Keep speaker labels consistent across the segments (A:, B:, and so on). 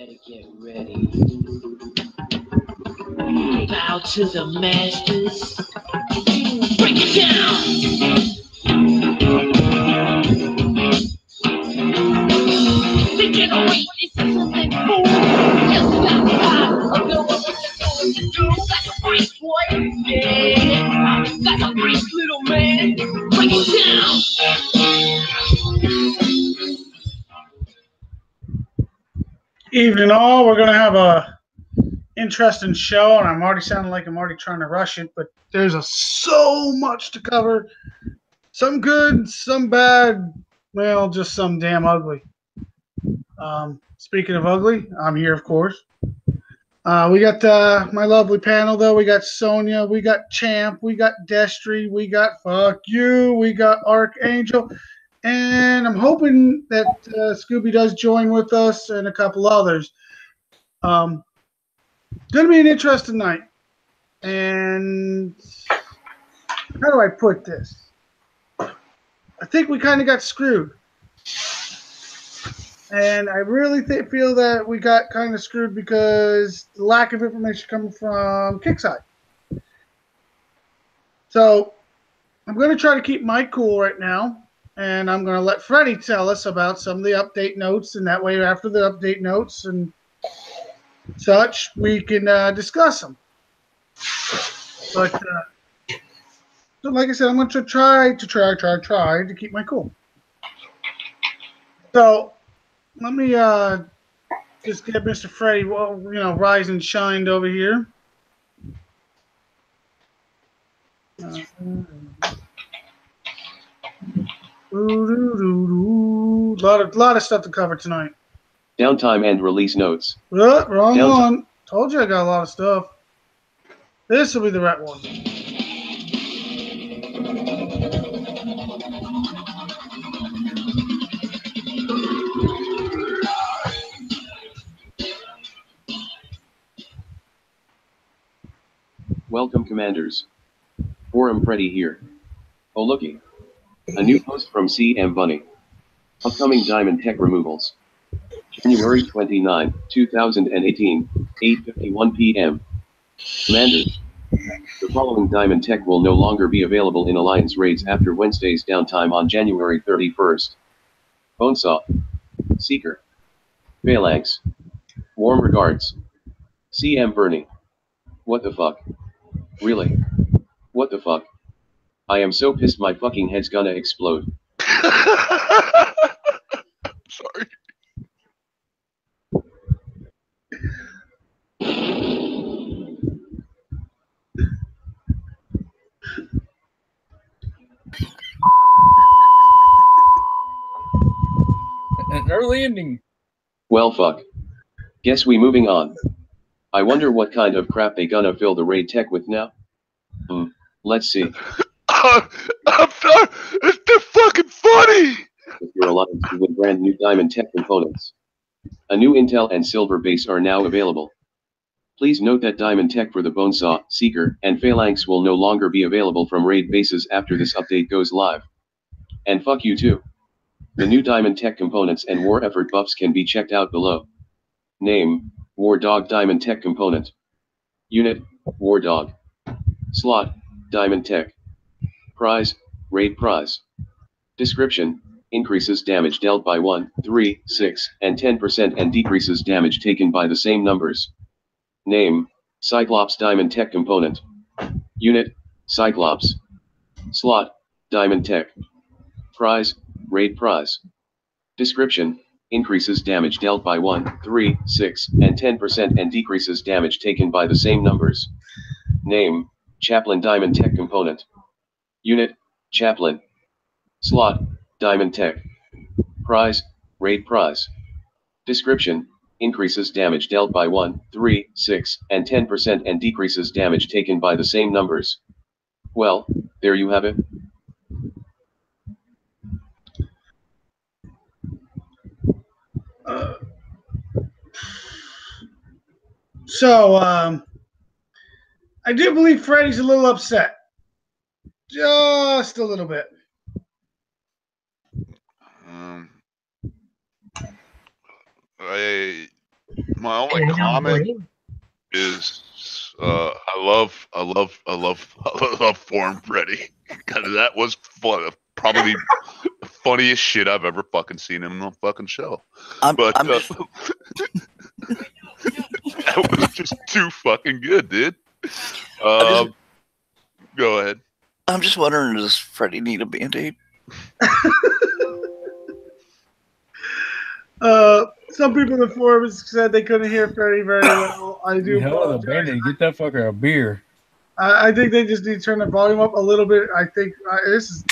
A: Get ready. Bow to the masters. Break it down. They generate this something fool. Just got time. I know what you're going to do. Got a freak boy. Yeah. Got a freak little man. Break it down.
B: Evening all. We're going to have a interesting show, and I'm already sounding like I'm already trying to rush it, but there's so much to cover. Some good, some bad, well, just some damn ugly. Speaking of ugly, I'm here, of course. We got my lovely panel, though. We got Sonia, we got Champ, we got Destry, we got Fuck You, we got Archangel, and I'm hoping that Scooby does join with us and a couple others. Going to be an interesting night. And how do I put this? I think we kind of got screwed. And I really feel that we got kind of screwed because the lack of information coming from Kickside. So I'm going to try to keep my cool right now. And I'm going to let Freddie tell us about some of the update notes. And that way, after the update notes and such, we can discuss them. But so like I said, I'm going to try to keep my cool. So let me just get Mr. Freddie, rise and shined over here. Lot of stuff to cover tonight.
C: Downtime and release notes.
B: Wrong one. Told you I got a lot of stuff. This will be the right one.
C: Welcome, Commanders. Forum Freddy here. Oh looky. A new post from CM Bunny. Upcoming Diamond Tech removals. January 29, 2018, 8:51 p.m. Commanders. The following Diamond Tech will no longer be available in Alliance raids after Wednesday's downtime on January 31st. Bonesaw. Seeker. Phalanx. Warm regards. CM Bernie. What the fuck? Really? What the fuck? I am so pissed my fucking head's gonna explode.
D: Sorry.
E: An early ending.
C: Well fuck. Guess we moving on. I wonder what kind of crap they gonna fill the raid tech with now? Let's see.
D: It's fucking funny!
C: With your alliance with brand new Diamond Tech components. A new Intel and Silver base are now available. Please note that Diamond Tech for the Bonesaw, Seeker, and Phalanx will no longer be available from raid bases after this update goes live. And fuck you too. The new Diamond Tech components and war effort buffs can be checked out below. Name, War Dog Diamond Tech component. Unit, War Dog. Slot, Diamond Tech. Prize, Raid Prize. Description, increases damage dealt by 1, 3, 6, and 10% and decreases damage taken by the same numbers. Name, Cyclops Diamond Tech component. Unit, Cyclops. Slot, Diamond Tech. Prize, Raid Prize. Description, increases damage dealt by 1, 3, 6, and 10% and decreases damage taken by the same numbers. Name, Chaplain Diamond Tech component. Unit, Chaplain. Slot, Diamond Tech. Prize, Raid Prize. Description, increases damage dealt by 1, 3, 6, and 10% and decreases damage taken by the same numbers. Well, there you have it.
B: So, I do believe Freddie's a little upset. Just a little bit.
D: My only
F: And how
D: comment
F: great.
D: is I love Form Freddy. Because that was fun, probably the funniest shit I've ever fucking seen in a fucking show.
G: I'm
D: But
G: just
D: that was just too fucking good, dude.
G: just-
D: Go ahead.
G: I'm just wondering, does Freddy need a Band-Aid?
B: Some people in the forums said they couldn't hear Freddy very well. I do
E: Hell of a
B: apologize.
E: bandit. Get that fucker a beer.
B: I think they just need to turn the volume up a little bit. I think this is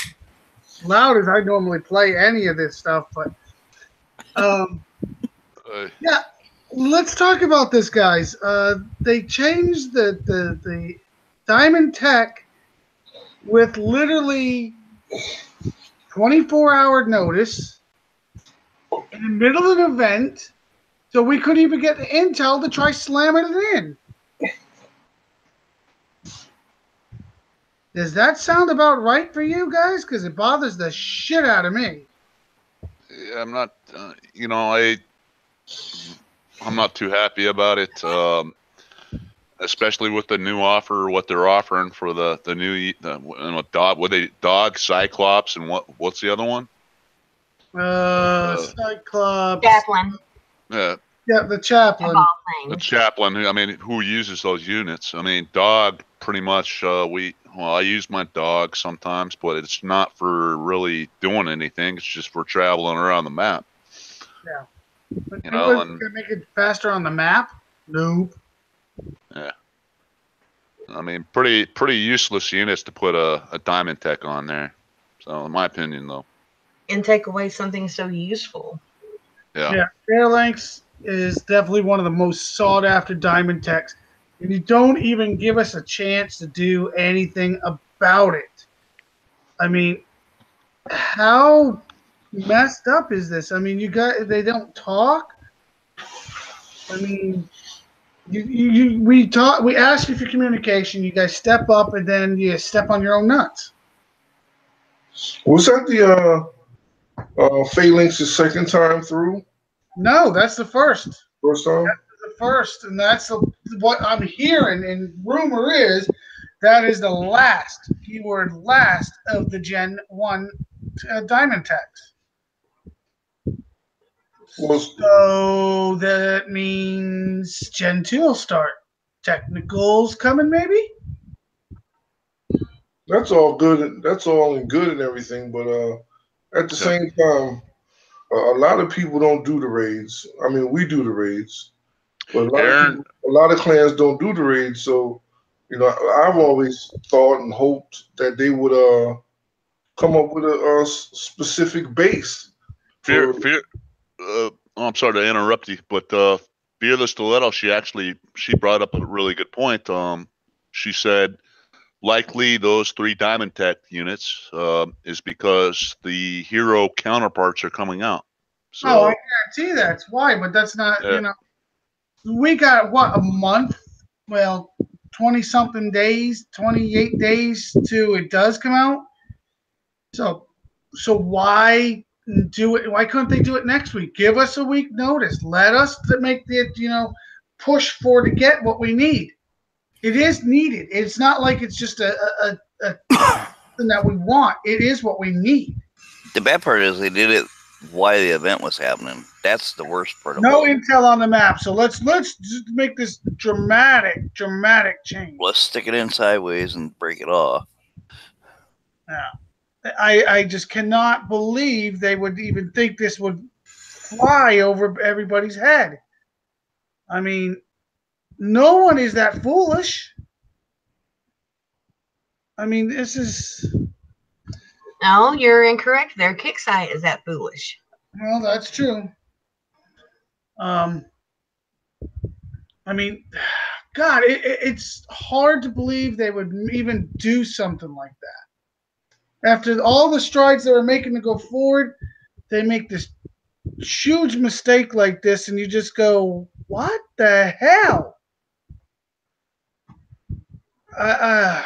B: loud as I normally play any of this stuff, but yeah, let's talk about this, guys. They changed the Diamond Tech with literally 24-hour notice in the middle of an event, so we couldn't even get the intel to try slamming it in. Does that sound about right for you guys? Because it bothers the shit out of me.
D: Yeah, I'm not. I'm not too happy about it. Especially with the new offer, what they're offering for the new dog Cyclops, and what's the other one?
B: Cyclops.
F: Chaplain,
D: Yeah,
B: Yeah, the
F: of
B: chaplain.
F: all
D: the
F: things.
D: chaplain. Who uses those units? Dog. Pretty much. I use my dog sometimes, but it's not for really doing anything. It's just for traveling around the map.
B: Yeah. But
D: You know,
B: can make it faster on the map? Nope.
D: Yeah. Pretty useless units to put a Diamond Tech on there. So, in my opinion, though.
F: And take away something so useful.
D: Yeah.
B: Yeah, Phalanx is definitely one of the most sought after Diamond Techs. And you don't even give us a chance to do anything about it. How messed up is this? They don't talk. We ask you for communication. You guys step up, and then you step on your own nuts.
H: Was that the Phalanx's second time through?
B: No, that's the first.
H: First time?
B: The first, and that's what I'm hearing. And rumor is that is the last last of the Gen 1 Diamond Techs. So that means Gen 2 will start. Technicals coming, maybe?
H: That's all good. That's all and good and everything, but at the same time, a lot of people don't do the raids. We do the raids, but a lot of clans don't do the raids. So, I've always thought and hoped that they would come up with a specific base.
D: I'm sorry to interrupt you, but Fearless Stiletto, she brought up a really good point. She said likely those 3 Diamond Tech units is because the hero counterparts are coming out. So,
B: I guarantee that's why, but that's not, we got, a month? Well, 20-something days, 28 days to it does come out. So why do it? Why couldn't they do it next week? Give us a week notice. Let us make the, push to get what we need. It is needed. It's not like it's just a something that we want. It is what we need.
G: The bad part is they did it while the event was happening. That's the worst part of
B: No
G: it.
B: intel on the map. So let's just make this dramatic change.
G: Let's stick it in sideways and break it off.
B: Yeah. I just cannot believe they would even think this would fly over everybody's head. No one is that foolish. This is...
F: No, you're incorrect there. Kicksite is that foolish.
B: Well, that's true. God, it's hard to believe they would even do something like that. After all the strides they were making to go forward, they make this huge mistake like this, and you just go, what the hell? God.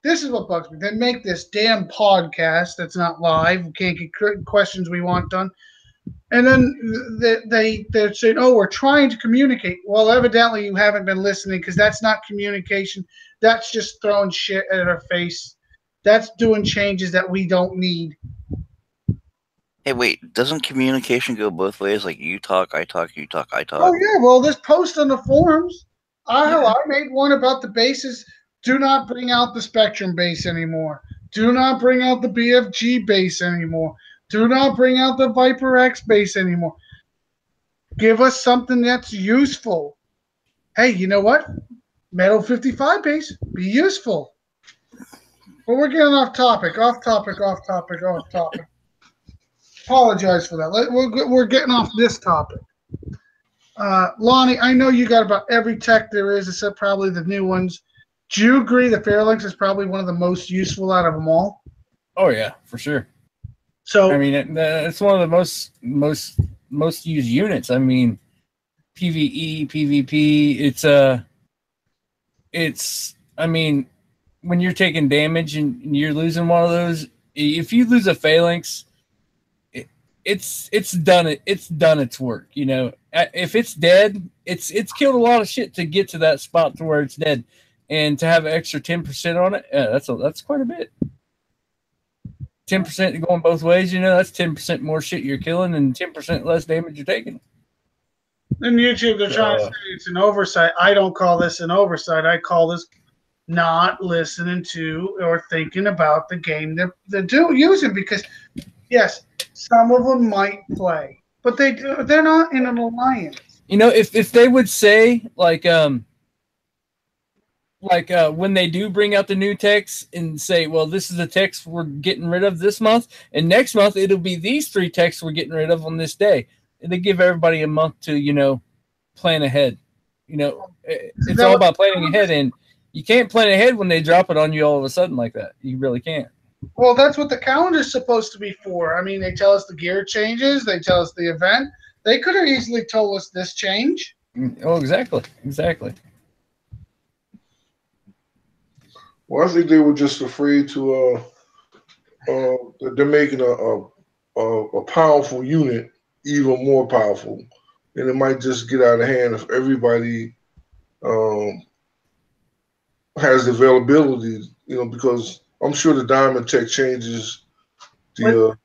B: This is what bugs me. They make this damn podcast that's not live. We can't get questions we want done. And then they're saying, oh, we're trying to communicate. Well, evidently you haven't been listening because that's not communication. That's just throwing shit at our face. That's doing changes that we don't need.
G: Hey, wait, doesn't communication go both ways? Like you talk, I talk, you talk, I talk.
B: Oh, yeah. Well, this post on the forums, I made one about the bases. Do not bring out the Spectrum base anymore. Do not bring out the BFG base anymore. Do not bring out the Viper X base anymore. Give us something that's useful. Hey, you know what? Metal 55 base, be useful. But we're getting off topic. Apologize for that. We're getting off this topic. Lonnie, I know you got about every tech there is, except probably the new ones. Do you agree the Phalanx is probably one of the most useful out of them all?
E: Oh yeah, for sure.
B: So
E: I mean, it's one of the most used units. I mean, PvE, PvP. It's. I mean, when you're taking damage and you're losing one of those, if you lose a Phalanx, it's done. It's done its work. You know, if it's dead, it's killed a lot of shit to get to that spot to where it's dead, and to have an extra 10% on it, that's quite a bit. 10% going both ways, you know, that's 10% more shit you're killing and 10% less damage you're taking.
B: In YouTube, they're trying to say it's an oversight. I don't call this an oversight. I call this not listening to or thinking about the game they're using. Because, yes, some of them might play, but they're not in an alliance.
E: You know, if they would say, like when they do bring out the new techs and say, well, this is the techs we're getting rid of this month, and next month it'll be these 3 techs we're getting rid of on this day. And they give everybody a month to, you know, plan ahead. You know, it's all about planning ahead, and you can't plan ahead when they drop it on you all of a sudden like that. You really can't.
B: Well, that's what the calendar's supposed to be for. I mean, they tell us the gear changes. They tell us the event. They could have easily told us this change.
E: Oh, exactly.
H: Well, I think they were just afraid to. They're making a powerful unit even more powerful, and it might just get out of hand if everybody has the availability. You know, because I'm sure the Diamond Tech changes the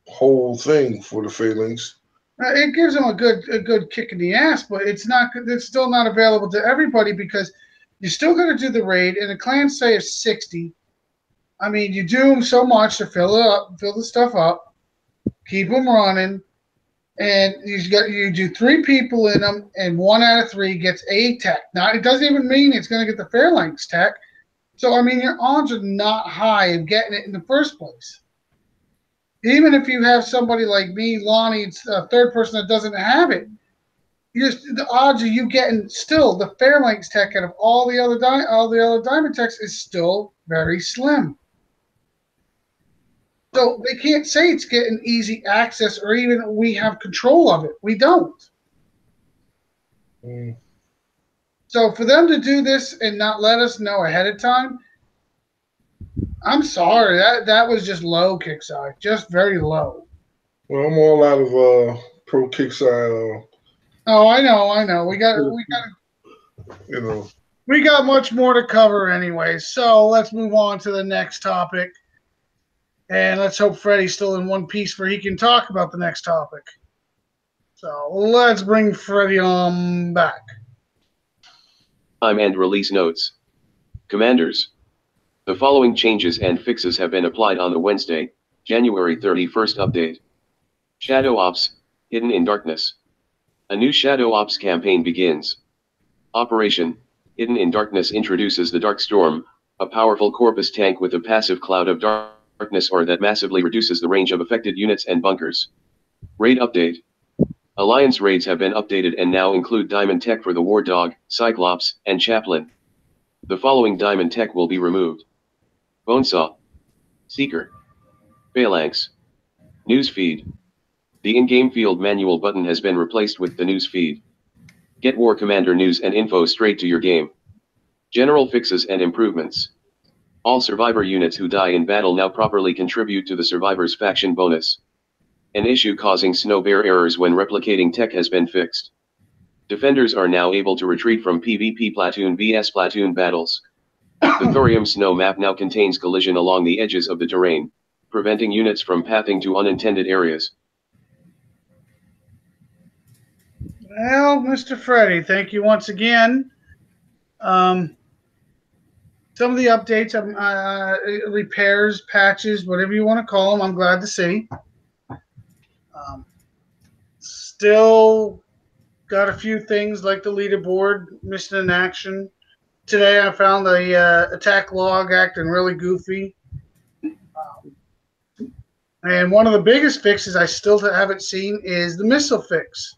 H: whole thing for the Phalanx.
B: It gives them a good kick in the ass, but it's still not available to everybody because you're still going to do the raid, and the clans say it's 60. I mean, you do them so much to fill the stuff up, keep them running, and you do 3 people in them, and 1 out of 3 gets a tech. Now, it doesn't even mean it's going to get the Phalanx tech. So, I mean, your odds are not high of getting it in the first place. Even if you have somebody like me, Lonnie, a third person that doesn't have it, the odds of you getting still the Phalanx tech out of all the other Diamond techs is still very slim. So they can't say it's getting easy access or even we have control of it. We don't. So for them to do this and not let us know ahead of time, I'm sorry. That was just low, Kickside. Just very low.
H: Well, I'm all out of pro Kickside.
B: Oh, I know. We got
H: you know.
B: We got much more to cover anyway. So let's move on to the next topic. And let's hope Freddie's still in one piece where he can talk about the next topic. So let's bring Freddie on back.
C: Time and release notes. Commanders. The following changes and fixes have been applied on the Wednesday, January 31st update. Shadow Ops, Hidden in Darkness. A new Shadow Ops campaign begins. Operation, Hidden in Darkness introduces the Dark Storm, a powerful Corpus tank with a passive cloud of darkness aura that massively reduces the range of affected units and bunkers. Raid update. Alliance raids have been updated and now include Diamond Tech for the War Dog, Cyclops, and Chaplain. The following Diamond Tech will be removed. Bonesaw. Seeker. Phalanx. Newsfeed. The in-game field manual button has been replaced with the newsfeed. Get War Commander news and info straight to your game. General fixes and improvements. All survivor units who die in battle now properly contribute to the survivor's faction bonus. An issue causing Snow Bear errors when replicating tech has been fixed. Defenders are now able to retreat from PvP platoon vs platoon battles. The Thorium Snow map now contains collision along the edges of the terrain, preventing units from pathing to unintended areas.
B: Well, Mr. Freddy, thank you once again. Some of the updates, repairs, patches, whatever you want to call them, I'm glad to see. Still got a few things like the leaderboard missing in action. Today I found the attack log acting really goofy. And one of the biggest fixes I still haven't seen is the missile fix.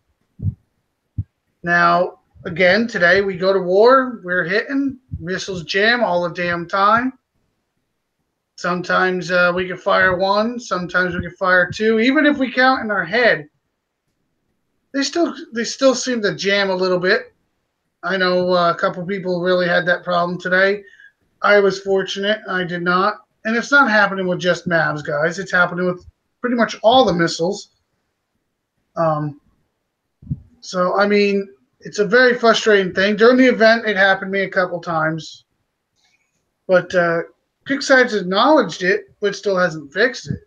B: Now, again, today we go to war, we're hitting, missiles jam all the damn time. Sometimes we can fire one, sometimes we can fire two. Even if we count in our head, they still seem to jam a little bit. I know a couple people really had that problem today. I was fortunate, I did not. And it's not happening with just Mavs, guys. It's happening with pretty much all the missiles. So, I mean, it's a very frustrating thing. During the event, it happened to me a couple times. But Kickstarter's acknowledged it, but still hasn't fixed it,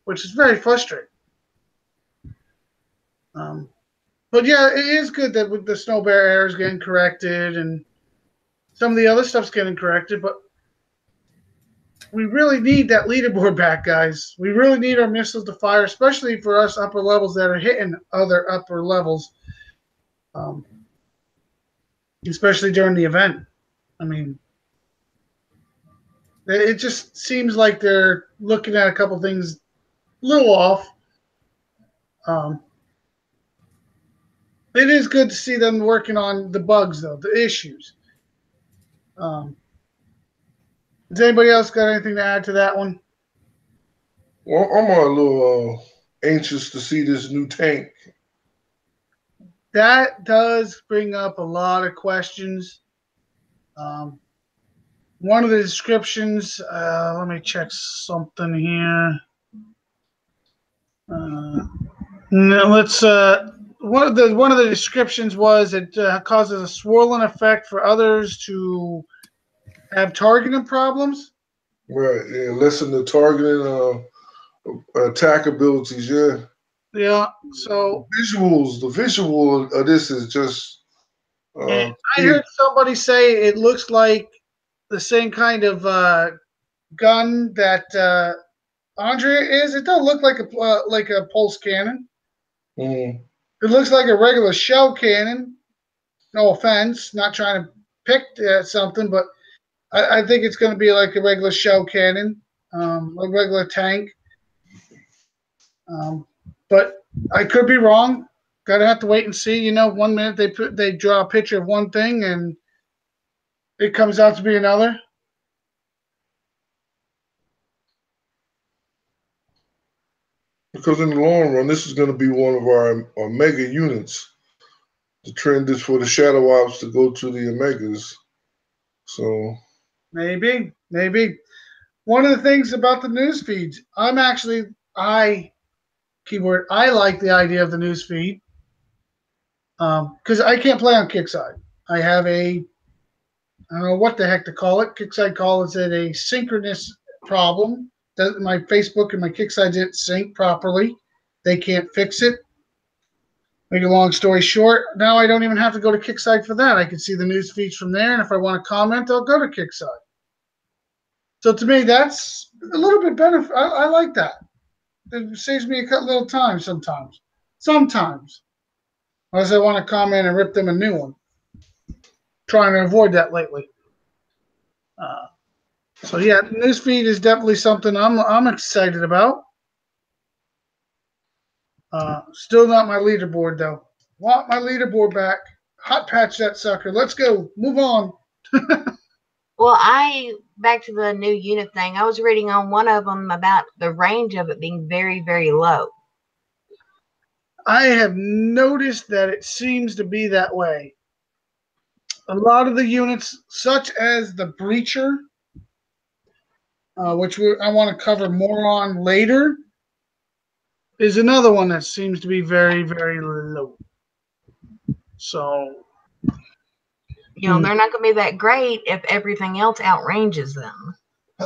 B: which is very frustrating. But yeah, it is good that with the Snow Bear errors getting corrected and some of the other stuff's getting corrected, but we really need that leaderboard back, guys. We really need our missiles to fire, especially for us upper levels that are hitting other upper levels, especially during the event. I mean, it just seems like they're looking at a couple things a little off. It is good to see them working on the bugs, though, the issues. Has anybody else got anything to add to that one?
H: Well, I'm a little anxious to see this new tank.
B: That does bring up a lot of questions. One of the descriptions, let me check something here. One of the descriptions was it causes a swirling effect for others to have targeting problems.
H: Right, yeah, lessen the targeting attack abilities, yeah.
B: Yeah, so
H: the visual of this is just
B: I heard somebody say it looks like the same kind of gun that Andrea is. It don't look like a pulse cannon.
H: Mm.
B: It looks like a regular shell cannon. No offense, not trying to pick at something, but I think it's going to be like a regular shell cannon, a regular tank. But I could be wrong. Gotta have to wait and see. You know, 1 minute they draw a picture of one thing and it comes out to be another.
H: Because in the long run, this is going to be one of our mega units. The trend is for the Shadow Ops to go to the Omegas. So
B: maybe. One of the things about the news feeds, I like the idea of the news feed because I can't play on Kickside. I have I don't know what the heck to call it. Kickside calls it a synchronous problem. My Facebook and my Kickside didn't sync properly. They can't fix it. Make a long story short, now I don't even have to go to Kickside for that. I can see the news feeds from there, and if I want to comment, I'll go to Kickside. So to me, that's a little bit benefit. I like that. It saves me a little time sometimes. Unless I want to comment and rip them a new one. Trying to avoid that lately. So yeah, newsfeed is definitely something I'm excited about. Still not my leaderboard though. Want my leaderboard back. Hot patch that sucker. Let's go. Move on.
F: Well, back to the new unit thing. I was reading on one of them about the range of it being very, very low.
B: I have noticed that it seems to be that way. A lot of the units, such as the Breacher, which I want to cover more on later, is another one that seems to be very, very low. So,
F: they're not going to be that great if everything else outranges them.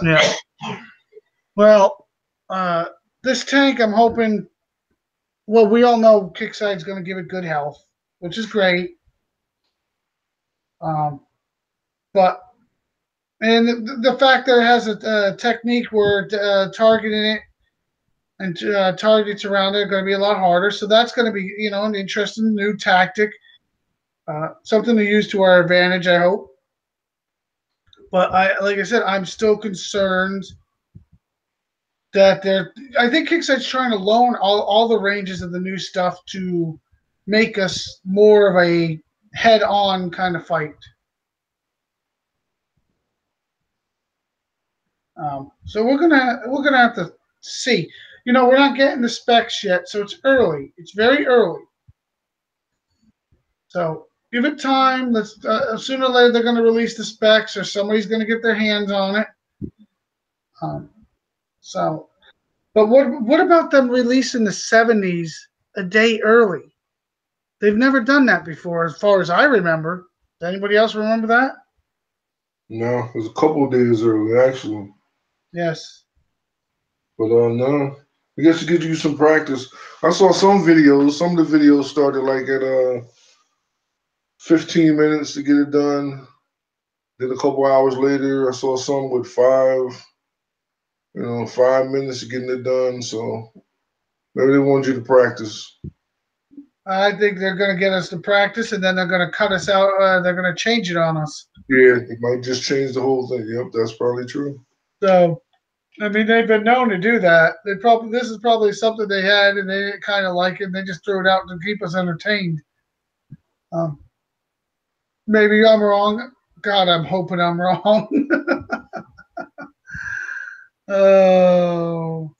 B: yeah. Well, this tank, I'm hoping. Well, we all know Kickside's going to give it good health, which is great. But the fact that it has a technique where targeting it and targets around it are going to be a lot harder. So that's going to be, an interesting new tactic, something to use to our advantage, I hope. But like I said, I'm still concerned that I think Kickside's trying to loan all the ranges of the new stuff to make us more of a head-on kind of fight. So we're gonna have to see. We're not getting the specs yet, so it's early. It's very early. So give it time. Let's sooner or later they're going to release the specs, or somebody's going to get their hands on it. But what about them releasing the 70s a day early? They've never done that before, as far as I remember. Does anybody else remember that?
H: No, it was a couple of days early, actually.
B: Yes.
H: But no, I guess it gives you some practice. I saw some videos. Some of the videos started like at 15 minutes to get it done. Then a couple hours later, I saw some with 5 minutes to getting it done. So maybe they want you to practice.
B: I think they're going to get us to practice, and then they're going to cut us out. They're going to change it on us.
H: Yeah, it might just change the whole thing. Yep, that's probably true.
B: So, I mean, they've been known to do that. This is probably something they had, and they didn't kind of like it. And they just threw it out to keep us entertained. Maybe I'm wrong. God, I'm hoping I'm wrong. Oh.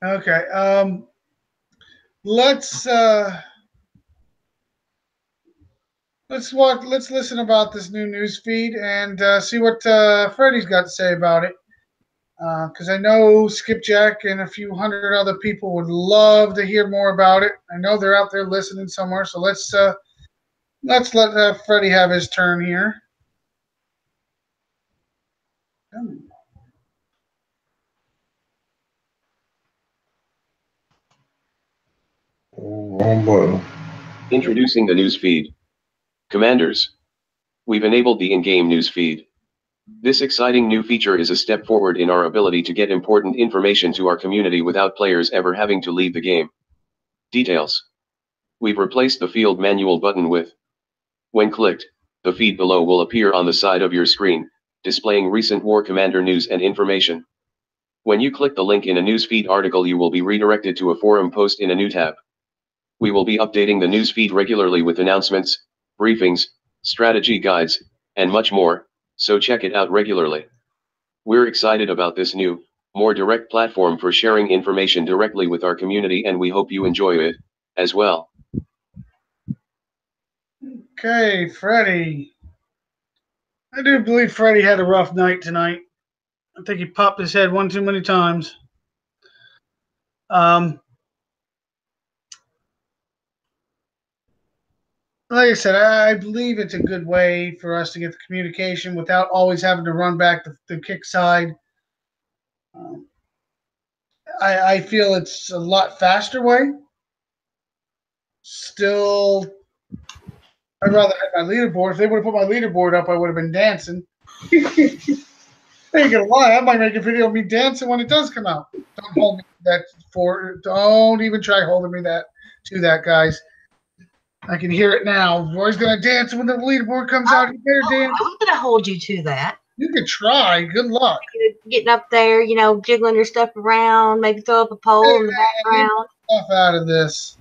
B: Okay. Let's listen about this new news feed and see what Freddie's got to say about it. Because I know Skipjack and a few hundred other people would love to hear more about it. I know they're out there listening somewhere. So let's let Freddie have his turn here.
H: Wrong button.
C: Introducing the news feed. Commanders. We've enabled the in-game news feed. This exciting new feature is a step forward in our ability to get important information to our community without players ever having to leave the game. Details. We've replaced the field manual button with. When clicked, the feed below will appear on the side of your screen, displaying recent War Commander news and information. When you click the link in a newsfeed article, you will be redirected to a forum post in a new tab. We will be updating the newsfeed regularly with announcements, briefings, strategy guides, and much more, so check it out regularly. We're excited about this new, more direct platform for sharing information directly with our community, and we hope you enjoy it, as well.
B: Okay, Freddie. I do believe Freddie had a rough night tonight. I think he popped his head one too many times. Like I said, I believe it's a good way for us to get the communication without always having to run back the kick side. I feel it's a lot faster way. Still, I'd rather have my leaderboard. If they would have put my leaderboard up, I would have been dancing. I ain't gonna lie, I might make a video of me dancing when it does come out. Don't hold me don't even try holding me to that, guys. I can hear it now. Roy's gonna dance when the leaderboard comes out. You better dance.
F: I was gonna hold you to that.
B: You can try. Good luck.
F: Getting up there, jiggling your stuff around, maybe throw up a pole in the background.
B: Stuff out of this.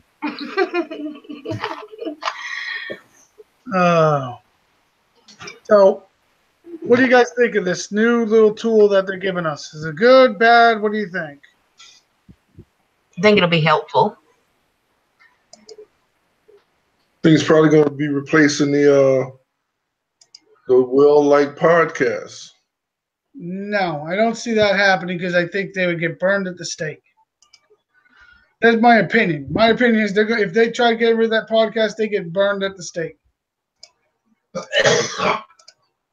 B: So, what do you guys think of this new little tool that they're giving us? Is it good, bad? What do you think?
F: I think it'll be helpful.
H: I think it's probably going to be replacing the Will Like podcast.
B: No, I don't see that happening because I think they would get burned at the stake. That's my opinion. My opinion is if they try to get rid of that podcast, they get burned at the stake.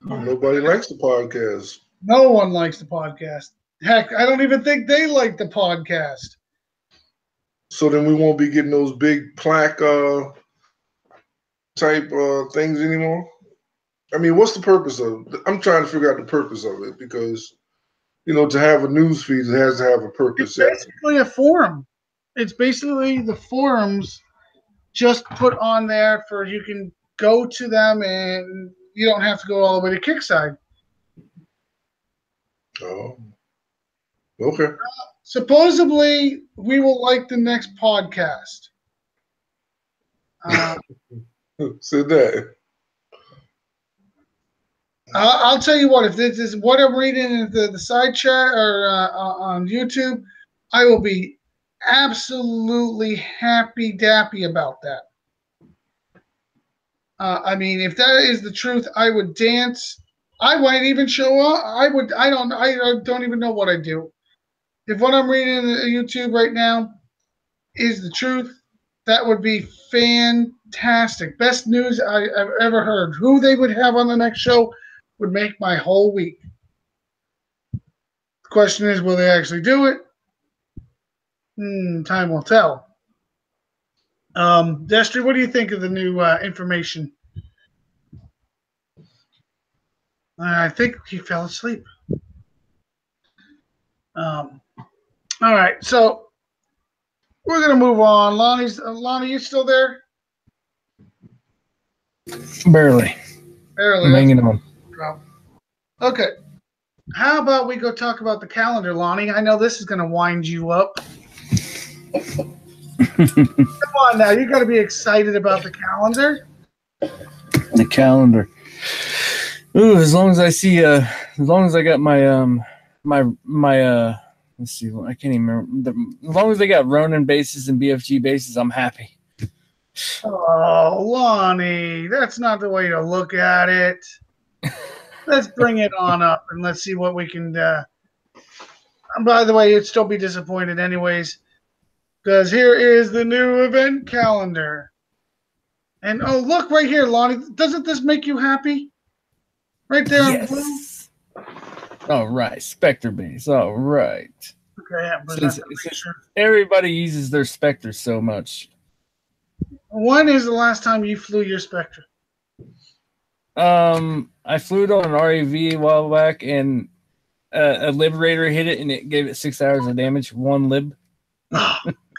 H: Nobody likes the podcast.
B: No one likes the podcast. Heck, I don't even think they like the podcast.
H: So then we won't be getting those big plaque type things anymore. I mean, what's the purpose of it? I'm trying to figure out the purpose of it because, to have a news feed, it has to have a purpose.
B: It's basically a forum. It's basically the forums just put on there for you can go to them and you don't have to go all the way to Kickside.
H: Oh, okay.
B: Supposedly, we will like the next podcast.
H: Said that.
B: I'll tell you what. If this is what I'm reading in the side chat or on YouTube, I will be absolutely happy dappy about that. I mean, if that is the truth, I would dance. I wouldn't even show up. I don't even know what I'd do. If what I'm reading on YouTube right now is the truth, that would be fantastic. Best news I've ever heard. Who they would have on the next show would make my whole week. The question is, will they actually do it? Time will tell. Destry, what do you think of the new information? I think he fell asleep. All right, so we're gonna move on. Lonnie, you still there?
E: Barely.
B: Barely.
E: I'm hanging on.
B: Okay. How about we go talk about the calendar, Lonnie? I know this is gonna wind you up. Come on now, you got to be excited about the calendar.
E: The calendar. Ooh, as long as I see, as long as I got my let's see, I can't even remember. As long as they got Ronin bases and BFG bases, I'm happy.
B: Oh, Lonnie, that's not the way to look at it. Let's bring it on up and let's see what we can. By the way, you'd still be disappointed anyways, because here is the new event calendar. And oh, look right here, Lonnie. Doesn't this make you happy? Right there in blue.
E: All right, Spectre base. All right.
B: Okay, yeah,
E: Since everybody uses their Spectre so much.
B: When is the last time you flew your Spectre?
E: I flew it on an RAV a while back, and a Liberator hit it, and it gave it 6 hours of damage. One lib.
B: Oh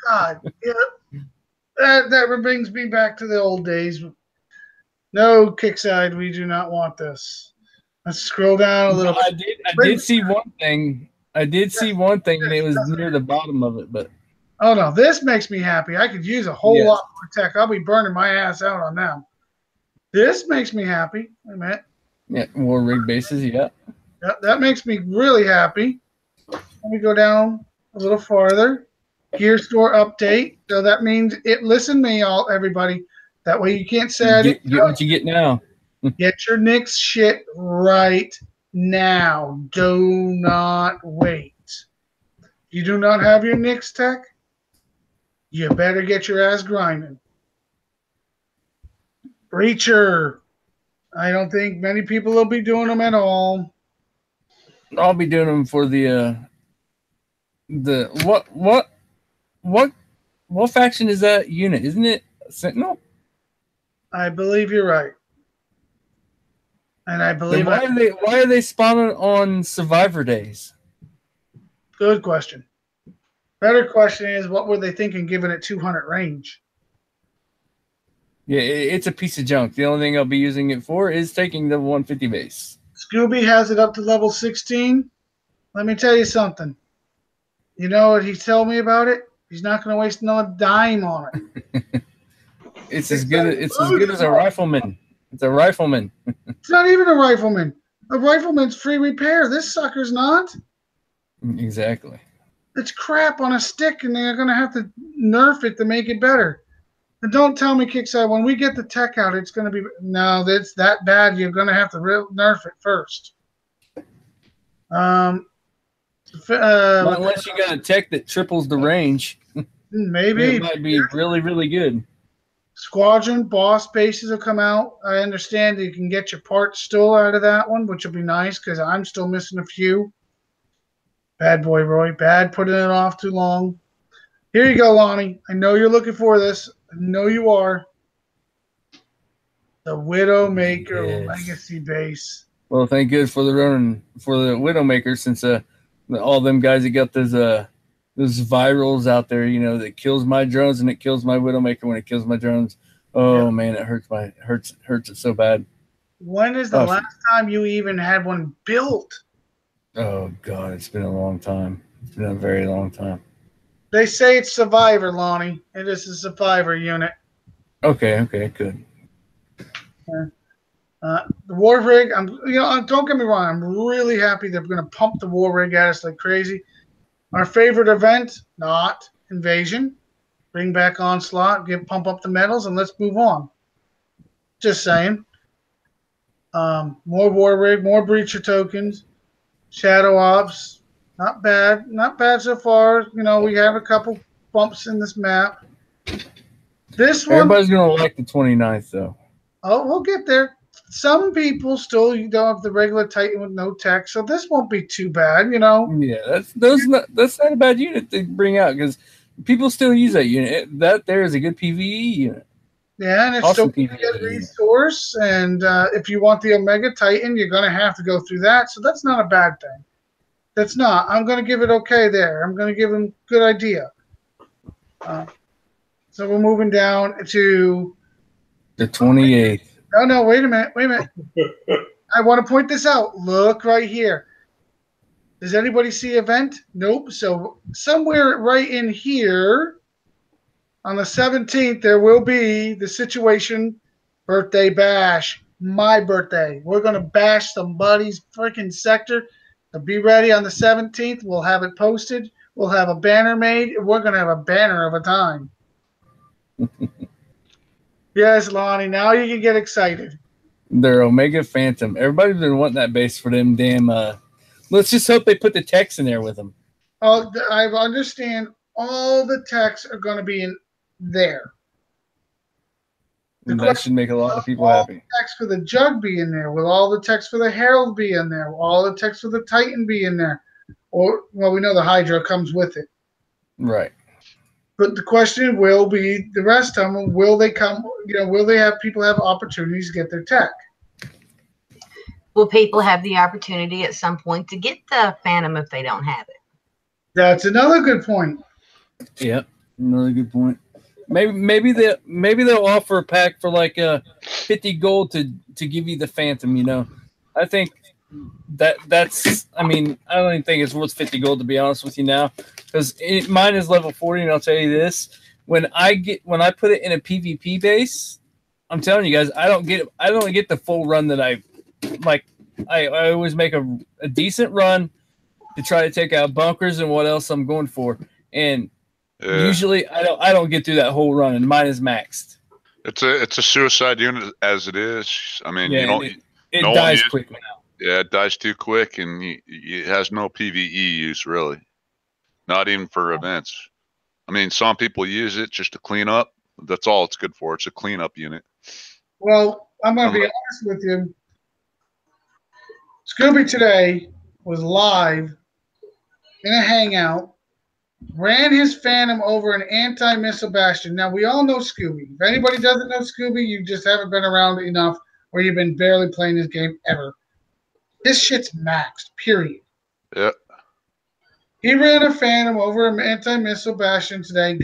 B: God! Yeah, that brings me back to the old days. No, Kickside, we do not want this. Let's scroll down a little.
E: I did see one thing. I did see one thing, and it was near the bottom of it. But
B: oh no, this makes me happy. I could use a whole lot more tech. I'll be burning my ass out on them. This makes me happy. Wait a minute.
E: Yeah, war rig bases. Yeah.
B: Yep, that makes me really happy. Let me go down a little farther. Gear store update. So that means it. Listen, to me, everybody. That way you can't say I didn't.
E: Get what you get now.
B: Get your Nix shit right now. Do not wait. If you do not have your Nix tech, you better get your ass grinding. Breacher. I don't think many people will be doing them at all.
E: I'll be doing them for the what faction is that unit? Isn't it Sentinel?
B: I believe you're right. And I believe
E: why are they spawning on Survivor days?
B: Good question. Better question is, what were they thinking giving it 200 range?
E: Yeah, it's a piece of junk. The only thing I'll be using it for is taking the 150 base.
B: Scooby has it up to level 16. Let me tell you something. You know what he's telling me about it? He's not going to waste another dime on it.
E: It's as good as a rifleman. It's a rifleman.
B: It's not even a rifleman. A rifleman's free repair. This sucker's not.
E: Exactly.
B: It's crap on a stick, and they're going to have to nerf it to make it better. And don't tell me, Kickside, when we get the tech out, it's going to be... No, it's that bad. You're going to have to nerf it first.
E: Unless you got a tech that triples the range,
B: maybe
E: it might be really, really good.
B: Squadron boss bases will come out. I understand that you can get your parts still out of that one, which will be nice because I'm still missing a few. Bad boy, Roy. Bad putting it off too long. Here you go, Lonnie. I know you're looking for this. I know you are. The Widowmaker Legacy base.
E: Well, thank good for the running for the Widowmaker, since all them guys that got those virals out there, you know, that kills my drones and it kills my Widowmaker when it kills my drones. Oh man, it hurts it so bad.
B: When is the last time you even had one built?
E: Oh God, it's been a long time. It's been a very long time.
B: They say it's Survivor, Lonnie. It is a Survivor unit.
E: Okay, good.
B: The War Rig, don't get me wrong, I'm really happy they're going to pump the War Rig at us like crazy. Our favorite event, not Invasion. Bring back Onslaught, pump up the medals, and let's move on. Just saying. More War Rig, more Breacher tokens, Shadow Ops. Not bad so far. You know, we have a couple bumps in this map. This one,
E: everybody's going to like the 29th, though.
B: Oh, we'll get there. Some people still don't have the regular Titan with no tech, so this won't be too bad, you know.
E: Yeah, that's not a bad unit to bring out because people still use that unit. That there is a good PvE unit.
B: Yeah, and it's
E: awesome
B: still a good resource. And if you want the Omega Titan, you're going to have to go through that. So that's not a bad thing. That's not. I'm going to give it okay there. I'm going to give him good idea. So we're moving down to
E: the 28th.
B: No, wait a minute. I want to point this out. Look right here. Does anybody see event? Nope. So somewhere right in here on the 17th, there will be the Situation Birthday Bash. My birthday. We're going to bash somebody's freaking sector. So be ready on the 17th. We'll have it posted. We'll have a banner made. We're going to have a banner of a time. Yes, Lonnie. Now you can get excited.
E: Their Omega Phantom. Everybody's been wanting that base for them damn. Let's just hope they put the techs in there with them.
B: Oh, I understand. All the techs are going to be in there.
E: That should make a lot of people happy.
B: All the techs for the Jug be in there. Will all the techs for the Herald be in there? Will all the techs for the Titan be in there? Or, well, we know the Hydra comes with it.
E: Right.
B: But the question will be the rest of them. Will they come? Will they have people have opportunities to get their tech?
F: Will people have the opportunity at some point to get the Phantom if they don't have it?
B: That's another good point.
E: Yep, another good point. Maybe they'll offer a pack for like 50 gold to give you the Phantom. You know, I think that's. I mean, I don't even think it's worth 50 gold to be honest with you now, because mine is level 40, and I'll tell you this: when I put it in a PvP base, I'm telling you guys, I don't get the full run that I like. I always make a decent run to try to take out bunkers and what else I'm going for, and usually I don't get through that whole run, and mine is maxed.
D: It's a suicide unit as it is. I mean,
E: it dies quick now.
D: Yeah, it dies too quick, and it has no PvE use really, not even for events. I mean, some people use it just to clean up. That's all it's good for. It's a cleanup unit.
B: Well, I'm going to be honest with you. Scooby today was live in a hangout, ran his Phantom over an anti-missile bastion. Now, we all know Scooby. If anybody doesn't know Scooby, you just haven't been around enough or you've been barely playing this game ever. This shit's maxed, period.
D: Yep.
B: He ran a Phantom over an anti-missile bastion today,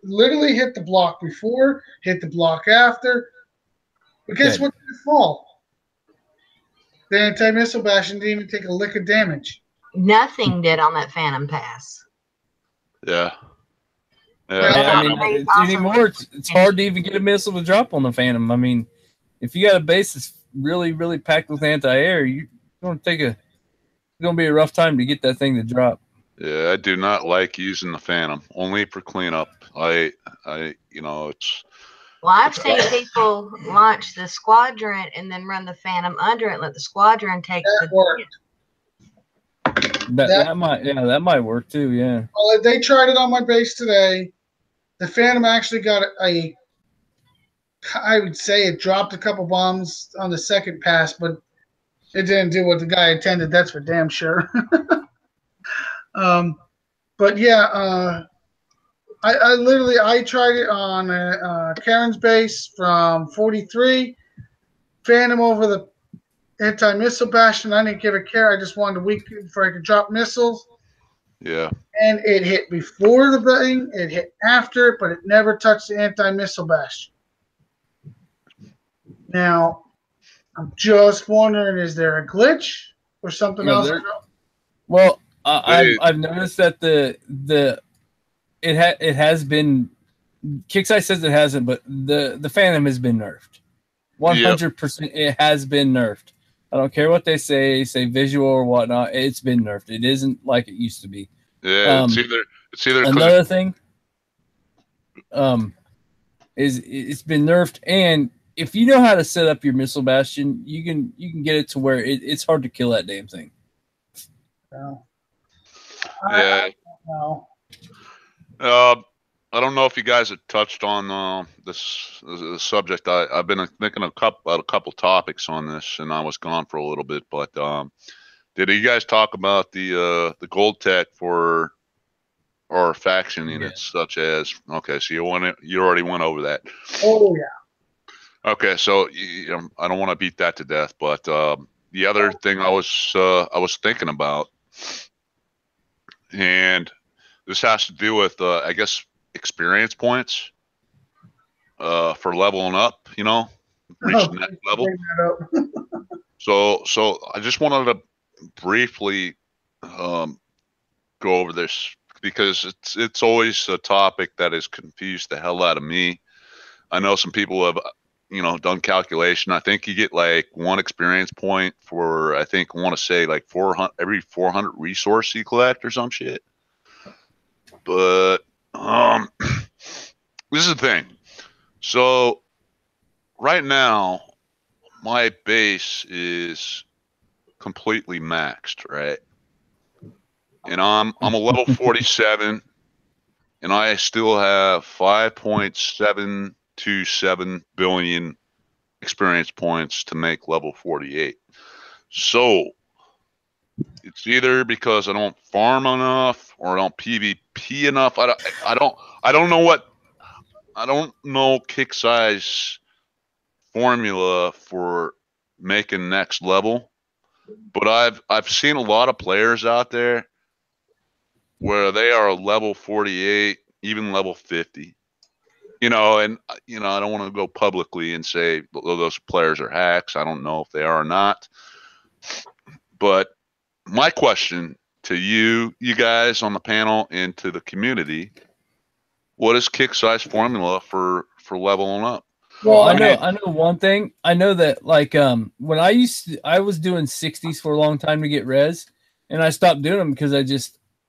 B: literally hit the block before, hit the block after. But guess what did fall? The anti-missile bastion didn't even take a lick of damage.
F: Nothing did on that Phantom pass.
D: Yeah.
E: I mean, anymore, it's hard to even get a missile to drop on the Phantom. I mean, if you got a base that's really, really packed with anti-air, you're going to be a rough time to get that thing to drop.
D: Yeah, I do not like using the Phantom, only for cleanup. It's.
F: Well, I've seen people launch the Squadron and then run the Phantom under it, and let the Squadron take
B: that worked.
E: That might work too. Yeah.
B: Well, they tried it on my base today. The Phantom actually got I would say it dropped a couple bombs on the second pass, but it didn't do what the guy intended. That's for damn sure. But yeah, I literally tried it on Karen's base from 43, Phantom over the anti-missile bastion. I didn't give a care. I just wanted to weaken before I could drop missiles.
D: Yeah.
B: And it hit before the thing, it hit after it, but it never touched the anti-missile bastion. Now, I'm just wondering, is there a glitch or something else?
E: Well, I've noticed that it has been. Kixeye says it hasn't, but the Phantom has been nerfed. 100%, it has been nerfed. I don't care what they say visual or whatnot. It's been nerfed. It isn't like it used to be.
D: Yeah, it's either
E: another thing. Is it's been nerfed, and if you know how to set up your missile bastion, you can get it to where it's hard to kill that damn thing.
B: No.
D: Yeah.
B: No.
D: I don't know if you guys have touched on this subject. I've been thinking about a couple topics on this, and I was gone for a little bit. But did you guys talk about the gold tech for our faction units, such as? Okay, so you already went over that.
B: Oh yeah.
D: Okay, so I don't want to beat that to death, but the other thing I was thinking about, and this has to do with I guess experience points for leveling up, reaching that level. So I just wanted to briefly go over this because it's always a topic that has confused the hell out of me. I know some people have done calculation. I think you get like 1 experience point for, I want to say like 400 every 400 resource you collect or some shit. But this is the thing. So right now my base is completely maxed, right? And I'm a level 47 and I still have 5.727 billion experience points to make level 48. So it's either because I don't farm enough or I don't PvP enough. I don't know Kixeye's formula for making next level, but I've seen a lot of players out there where they are level 48, even level 50. And I don't want to go publicly and say those players are hacks. I don't know if they are or not. But my question to you guys on the panel and to the community, what is Kixeye's formula for leveling up?
E: Well, I know one thing. I know that like when I was doing 60s for a long time to get res, and I stopped doing them because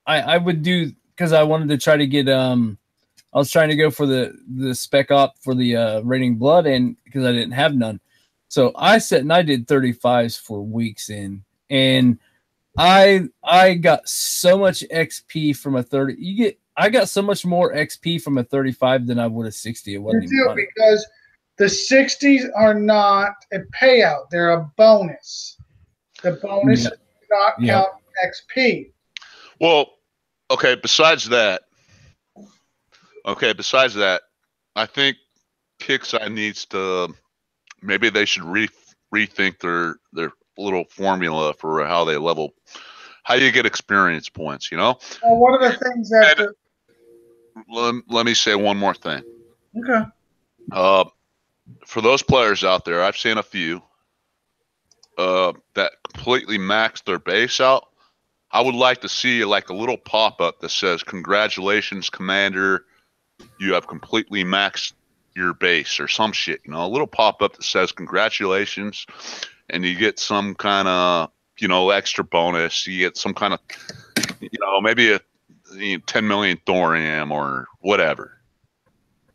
E: I would do because I wanted to try to get I was trying to go for the spec op for the Raining Blood, and because I didn't have none. So I did 35s for weeks in, and I got so much XP from a 30. I got so much more XP from a 35 than I would a 60. It wasn't even funny.
B: Because the 60s are not a payout; they're a bonus. The bonus does not count XP.
D: Well, okay. Besides that, I think Kixeye needs to. Maybe they should rethink their little formula for how they level, how you get experience points.
B: Well, one of the things that.
D: Let me say one more thing.
B: Okay.
D: For those players out there, I've seen a few that completely max their base out. I would like to see like a little pop-up that says, "Congratulations, Commander, you have completely maxed your base," or some shit. A little pop-up that says, "Congratulations," and you get some kind of extra bonus. You get some kind of maybe a 10 million thorium or whatever,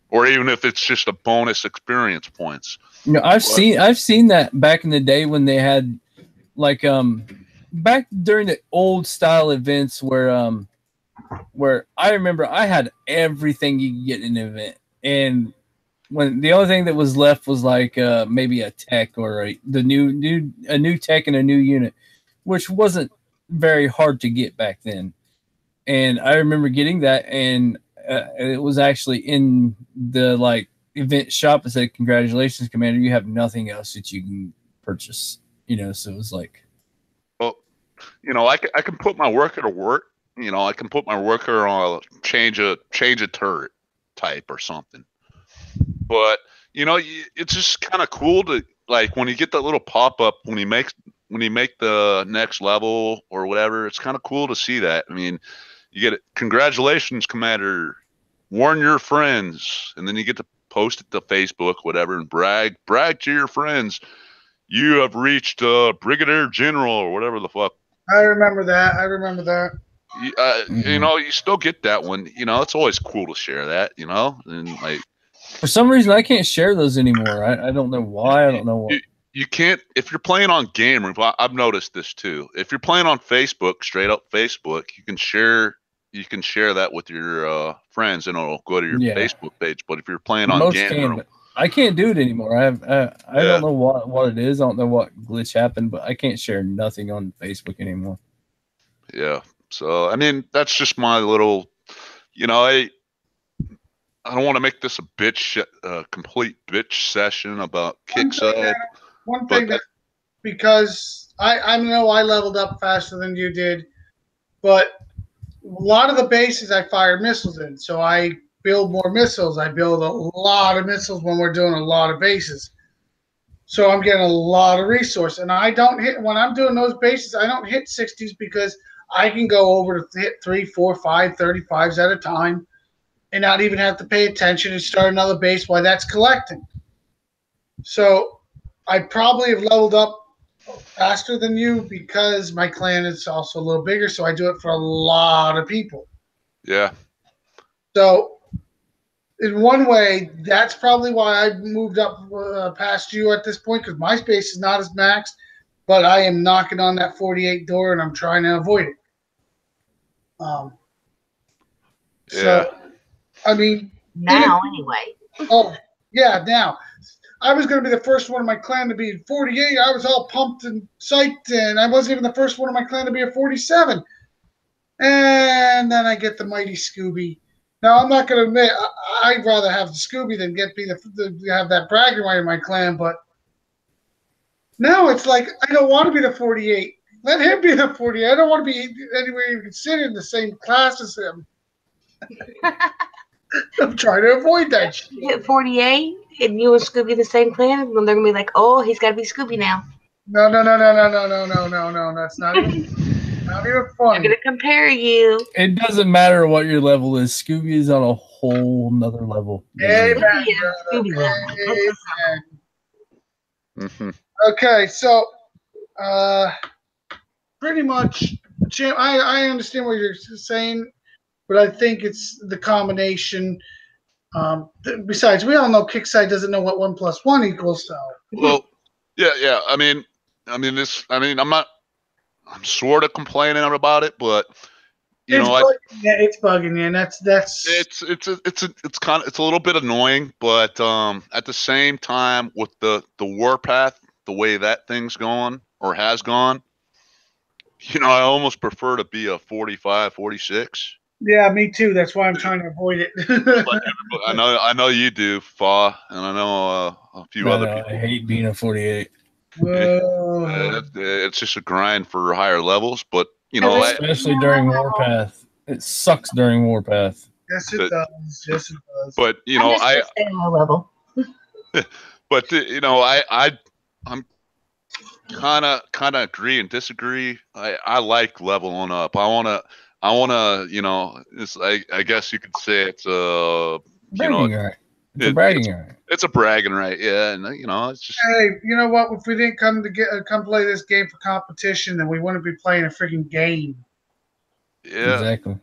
D: or even if it's just a bonus experience points.
E: I've seen that back in the day when they had like back during the old style events where I remember I had everything you could get in an event, and when the only thing that was left was like maybe a tech or a new tech and a new unit, which wasn't very hard to get back then. And I remember getting that, and it was actually in the like event shop. It said, "Congratulations, Commander! You have nothing else that you can purchase." You know, so it was like,
D: well, you know, I can put my worker to work. You know, I can put my worker on a change a turret type or something. But you know, it's just kind of cool to like when you get that little pop up when you make the next level or whatever. It's kind of cool to see that. I mean, you get it. Congratulations, Commander. Warn your friends, and then you get to post it to Facebook, whatever, and brag to your friends. You have reached Brigadier General or whatever the fuck.
B: I remember that.
D: You know, you still get that one. You know, it's always cool to share that. You know, and like.
E: For some reason, I can't share those anymore. I don't know why. I don't know what.
D: You can't if you're playing on Game Room. I've noticed this too. If you're playing on Facebook, straight up Facebook, you can share that with your friends, and it'll go to your Facebook page. But if you're playing on Game Room,
E: I can't do it anymore. I don't know what it is. I don't know what glitch happened, but I can't share nothing on Facebook anymore. Yeah.
D: So I mean, that's just my little. You know, I don't want to make this a complete bitch session about Kickside.
B: One thing that, because I know I leveled up faster than you did, but a lot of the bases I fire missiles in, so I build more missiles. I build a lot of missiles when we're doing a lot of bases. So I'm getting a lot of resource, and I don't hit when I'm doing those bases. I don't hit 60s because I can go over to hit 3, 4, 5, 35s at a time, and not even have to pay attention and start another base while that's collecting. So I probably have leveled up faster than you because my clan is also a little bigger, so I do it for a lot of people.
D: Yeah.
B: So in one way, that's probably why I moved up past you at this point, because my space is not as maxed, but I am knocking on that 48 door, and I'm trying to avoid it. So, I mean,
F: now anyway.
B: Oh yeah, now I was going to be the first one in my clan to be 48. I was all pumped and psyched, and I wasn't even the first one in my clan to be a 47. And then I get the mighty Scooby. Now I'm not going to admit I'd rather have the Scooby than have that bragging right in my clan, but now it's like I don't want to be the 48. Let him be the 48. I don't want to be anywhere you can sit in the same class as him. I'm trying to avoid that shit.
F: You hit 48 and you and Scooby the same clan, and they're gonna be like, "Oh, he's got to be Scooby now."
B: No. That's not even funny.
F: I'm gonna compare you.
E: It doesn't matter what your level is. Scooby is on a whole nother level.
B: Amen. Okay, so pretty much, I understand what you're saying. But I think it's the combination. Besides, we all know Kickside doesn't know what 1 + 1 equals. So.
D: Well, yeah. I mean, I'm sort of complaining about it, but
B: it's bugging you, and that's
D: it's a little bit annoying, but at the same time, with the warpath, the way that thing's going or has gone, you know, I almost prefer to be a 45, 46.
B: Yeah, me too. That's why I'm trying to avoid it.
D: I know you do, Fa, and I know a few other people.
E: I hate being a 48.
D: It's just a grind for higher levels, but you know,
E: especially during Warpath, it sucks during Warpath.
B: Yes, it does. Yes, it does.
D: But you know,
F: level.
D: But you know, I'm kind of agree and disagree. I like leveling up. I wanna, you know, it's I guess you could say it's
E: bragging right. It's a bragging right.
D: It's a bragging right, yeah, and you know, it's just.
B: Hey, you know what? If we didn't come play this game for competition, then we wouldn't be playing a freaking game.
D: Yeah,
E: exactly.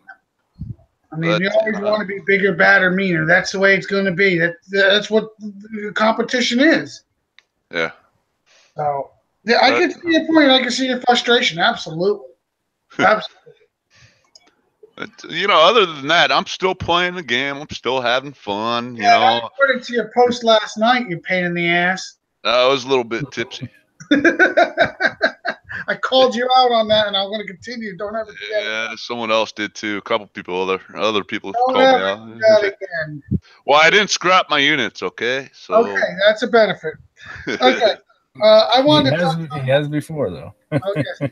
B: I mean, you always want to be bigger, badder, meaner. That's the way it's going to be. That's what competition is.
D: Yeah.
B: So Yeah, I can see your point. I can see your frustration. Absolutely. Absolutely.
D: Other than that, I'm still playing the game. I'm still having fun.
B: Yeah, according to your post last night, you pain in the ass.
D: I was a little bit tipsy.
B: I called you out on that, and I'm going to continue. Don't ever forget it.
D: Someone else did too. A couple people, other people
B: Don't
D: called me
B: ever
D: out.
B: forget it again.
D: Well, I didn't scrap my units, okay? So
B: okay, that's a benefit. Okay, I wanted
E: he has before though.
B: Okay,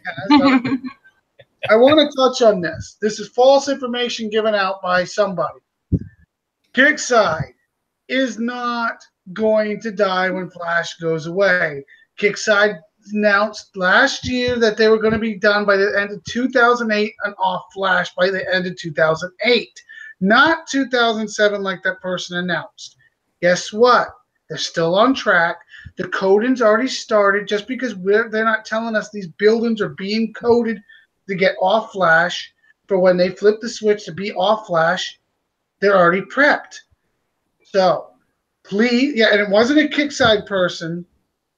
B: I want to touch on this. This is false information given out by somebody. Kickside is not going to die when Flash goes away. Kickside announced last year that they were going to be done by the end of 2008 and off Flash by the end of 2008, not 2007 like that person announced. Guess what? They're still on track. The coding's already started. Just because they're not telling us these buildings are being coded to get off Flash for when they flip the switch to be off Flash, they're already prepped. So please, and it wasn't a Kickside person.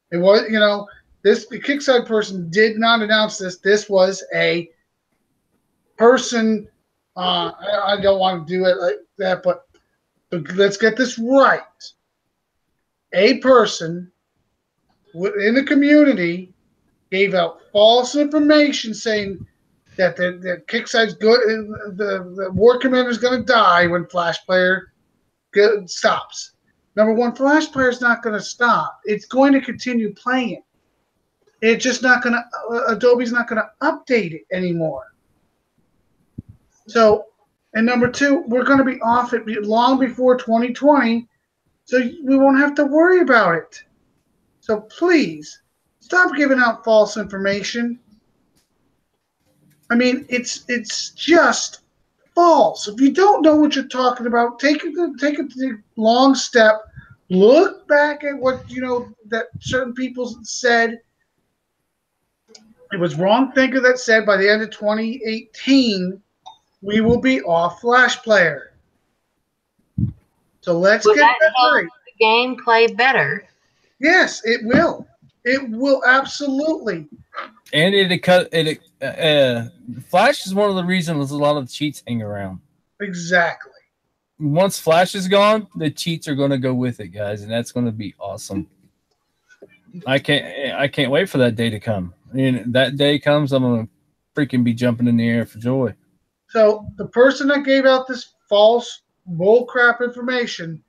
B: It was, the Kickside person did not announce this. This was a person. I don't want to do it like that, but let's get this right. A person in the community gave out false information saying that the Kickside the War Commander is going to die when Flash Player stops. Number one, Flash Player is not going to stop. It's going to continue playing. It's just not going to. Adobe's not going to update it anymore. So, and number two, we're going to be off it long before 2020, so we won't have to worry about it. So please stop giving out false information. I mean, it's just false. If you don't know what you're talking about, take it to the long step. Look back at what that certain people said. It was wrong thinker that said by the end of 2018 we will be off Flash Player. So let's get that right.
F: The game play better.
B: Yes, it will. It will absolutely.
E: And Flash is one of the reasons a lot of cheats hang around.
B: Exactly.
E: Once Flash is gone, the cheats are going to go with it, guys, and that's going to be awesome. I can't wait for that day to come. That day comes, I'm going to freaking be jumping in the air for joy.
B: So the person that gave out this false bullcrap information,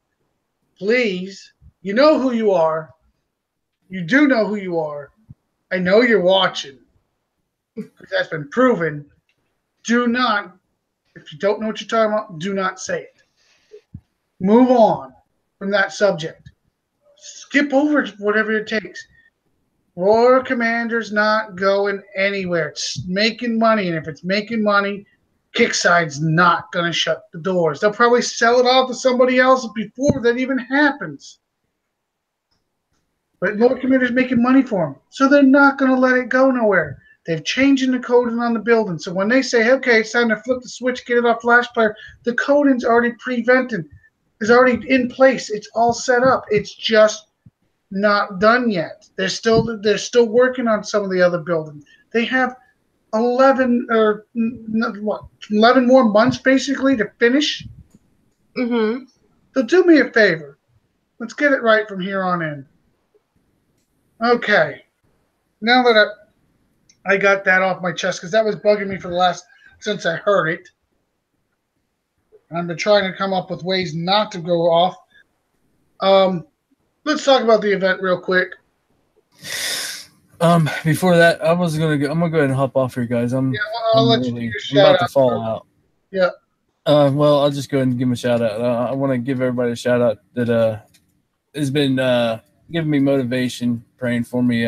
B: please, you know who you are. You do know who you are. I know you're watching. That's been proven. Do not, if you don't know what you're talking about, do not say it. Move on from that subject. Skip over whatever it takes. War Commander's not going anywhere. It's making money, and if it's making money, Kickstarter's not going to shut the doors. They'll probably sell it off to somebody else before that even happens. But War Commander's making money for them, so they're not going to let it go nowhere. They've changed the coding on the building. So when they say, okay, it's time to flip the switch, get it off Flash Player, the coding's already prevented. It's already in place. It's all set up. It's just not done yet. They're still working on some of the other buildings. They have 11 more months basically to finish.
F: Mm-hmm.
B: So do me a favor. Let's get it right from here on in. Okay. Now that I got that off my chest, because that was bugging me since I heard it. I've been trying to come up with ways not to go off. Let's talk about the event real quick.
E: Before that, I'm gonna go ahead and hop off here, guys. I'll
B: let you do your shout out.
E: About to fall out.
B: Yeah.
E: Well, I'll just go ahead and give him a shout out. I want to give everybody a shout out that has been giving me motivation, praying for me.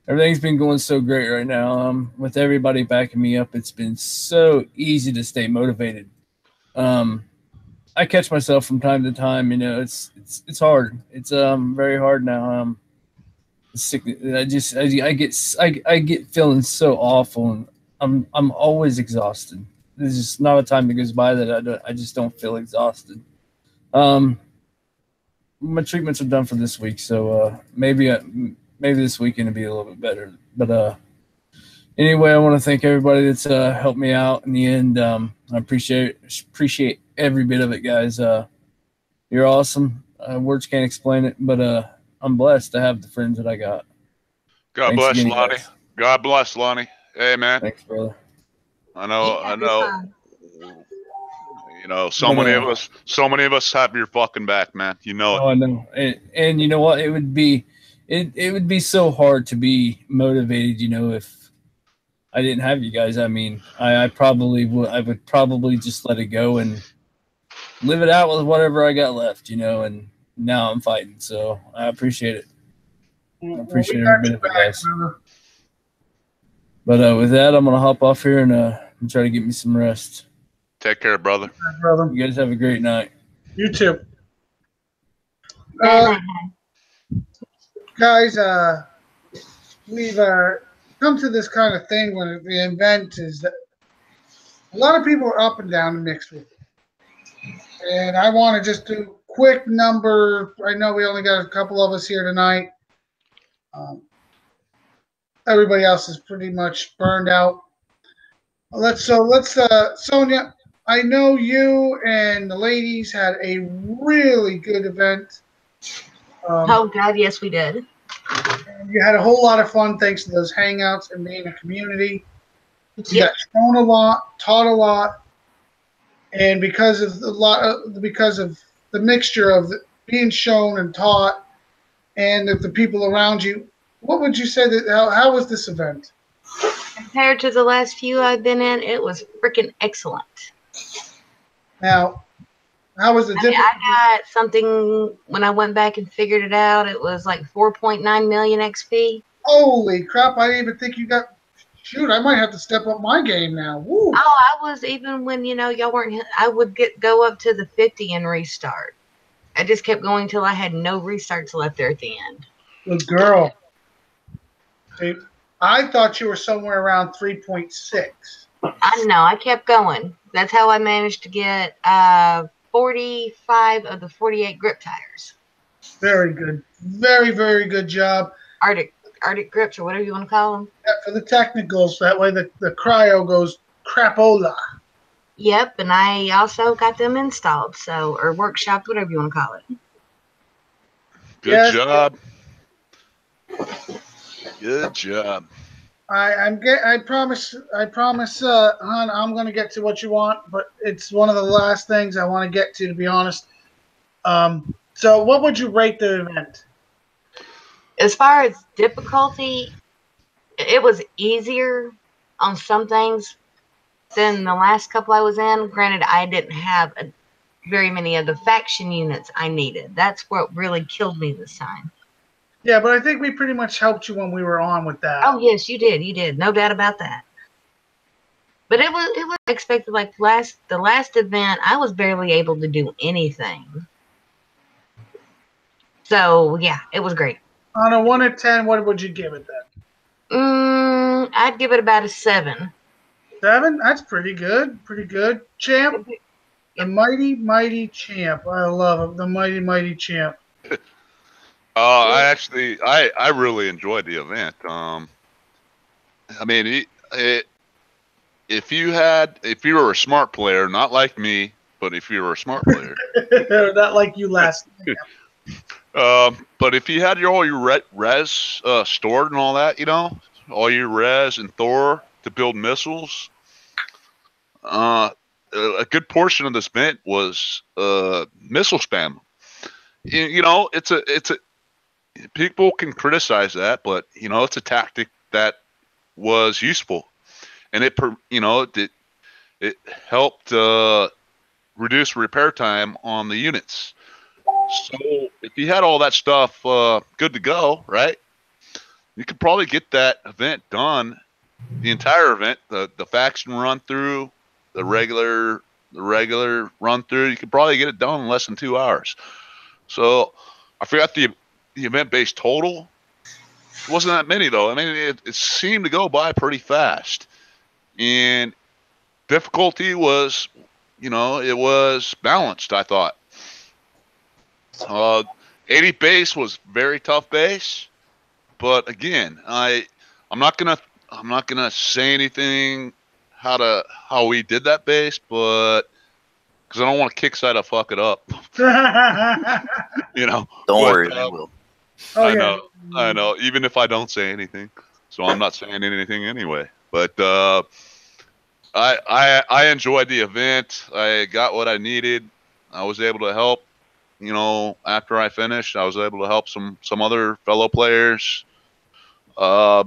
E: Everything's been going so great right now. With everybody backing me up, it's been so easy to stay motivated. I catch myself from time to time. It's hard. It's very hard now. Sick. I get feeling so awful, and I'm always exhausted. There's just not a time that goes by that I just don't feel exhausted. My treatments are done for this week, so maybe maybe this weekend will be a little bit better. But anyway, I want to thank everybody that's helped me out in the end. I appreciate every bit of it, guys. You're awesome. Words can't explain it, but I'm blessed to have the friends that I got.
D: God
E: Thanks
D: bless
E: again,
D: Lonnie.
E: guys.
D: God bless Lonnie. Hey, man.
E: Thanks, brother.
D: I know. You know, so
E: But,
D: many of us have your fucking back, man. You know it.
E: Oh, I know. And you know what? It would be so hard to be motivated, if I didn't have you guys. I mean, I would probably just let it go and live it out with whatever I got left, and now I'm fighting. So I appreciate it. I appreciate every bit of it, guys. But with that, I'm gonna hop off here and try to get me some rest.
D: Take care, brother.
B: Brother.
E: You guys have a great night.
B: You too. Guys, we've come to this kind of thing when the event is that a lot of people are up and down and mixed with it. And I want to just do a quick number. I know we only got a couple of us here tonight. Everybody else is pretty much burned out. Let's Sonia, I know you and the ladies had a really good event.
F: Oh God, yes, we did.
B: And you had a whole lot of fun thanks to those hangouts and being a community. You got shown a lot, taught a lot, and because of the mixture of being shown and taught, and of the people around you, what would you say that how was this event?
F: Compared to the last few I've been in, it was freaking excellent.
B: Now, how was the difference?
F: I got something when I went back and figured it out. It was like 4.9 million XP.
B: Holy crap! I didn't even think you got. Shoot, I might have to step up my game now. Woo.
F: Oh, I was even when y'all weren't. I would go up to the 50 and restart. I just kept going till I had no restarts left there at the end.
B: Good girl. See, I thought you were somewhere around 3.6.
F: I know. I kept going. That's how I managed to get 45 of the 48 grip tires.
B: Very good. Very, very good job.
F: Arctic grips or whatever you want to call them.
B: Yeah, for the technicals, that way the cryo goes crapola.
F: Yep, and I also got them installed, or workshopped, whatever you want to call it.
D: Good job. Good job.
B: I promise, hon, I'm going to get to what you want, but it's one of the last things I want to get to be honest. So what would you rate the event?
F: As far as difficulty, it was easier on some things than the last couple I was in. Granted, I didn't have very many of the faction units I needed. That's what really killed me this time.
B: Yeah, but I think we pretty much helped you when we were on with that.
F: Oh yes, you did. You did. No doubt about that. But it was expected. Like the last event, I was barely able to do anything. So yeah, it was great.
B: On a 1 to 10, what would you give it then?
F: I'd give it about a 7.
B: 7? That's pretty good. Pretty good. Champ, the mighty champ. I love him. The mighty champ.
D: I really enjoyed the event. I mean, if you were a smart player, not like me, but if you were a smart player,
B: not like you last night.
D: But if you had all your res stored and all that, all your res and Thor to build missiles, a good portion of this event was missile spam. It's a people can criticize that, but it's a tactic that was useful, and it helped reduce repair time on the units. So if you had all that stuff good to go, right, you could probably get that event done, the entire event, the faction run through, the regular run through. You could probably get it done in less than 2 hours. So I forgot the event based total. It wasn't that many though. I mean, it seemed to go by pretty fast, and difficulty was, it was balanced. I thought. 80 base was very tough base. but again, I'm not gonna say anything how we did that base, but because I don't want to kick side to fuck it up. You know.
G: Don't worry, I will.
D: I know. Even if I don't say anything, so I'm not saying anything anyway. But I enjoyed the event. I got what I needed. I was able to help. You know, after I finished, I was able to help some other fellow players. My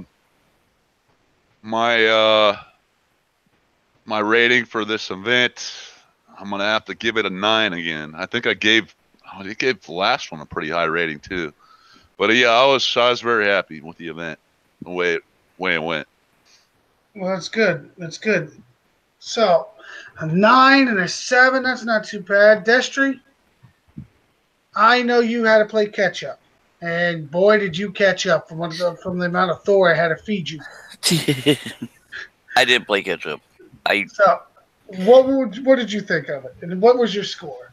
D: rating for this event, I'm gonna have to give it a 9 again. I think I gave the last one a pretty high rating too. But yeah, I was very happy with the event, the way it went.
B: Well, that's good. That's good. So, a 9 and a 7. That's not too bad. Destry, I know you had to play catch up, and boy, did you catch up from the amount of Thor I had to feed you.
G: I did play catch up.
B: So, what did you think of it, and what was your score?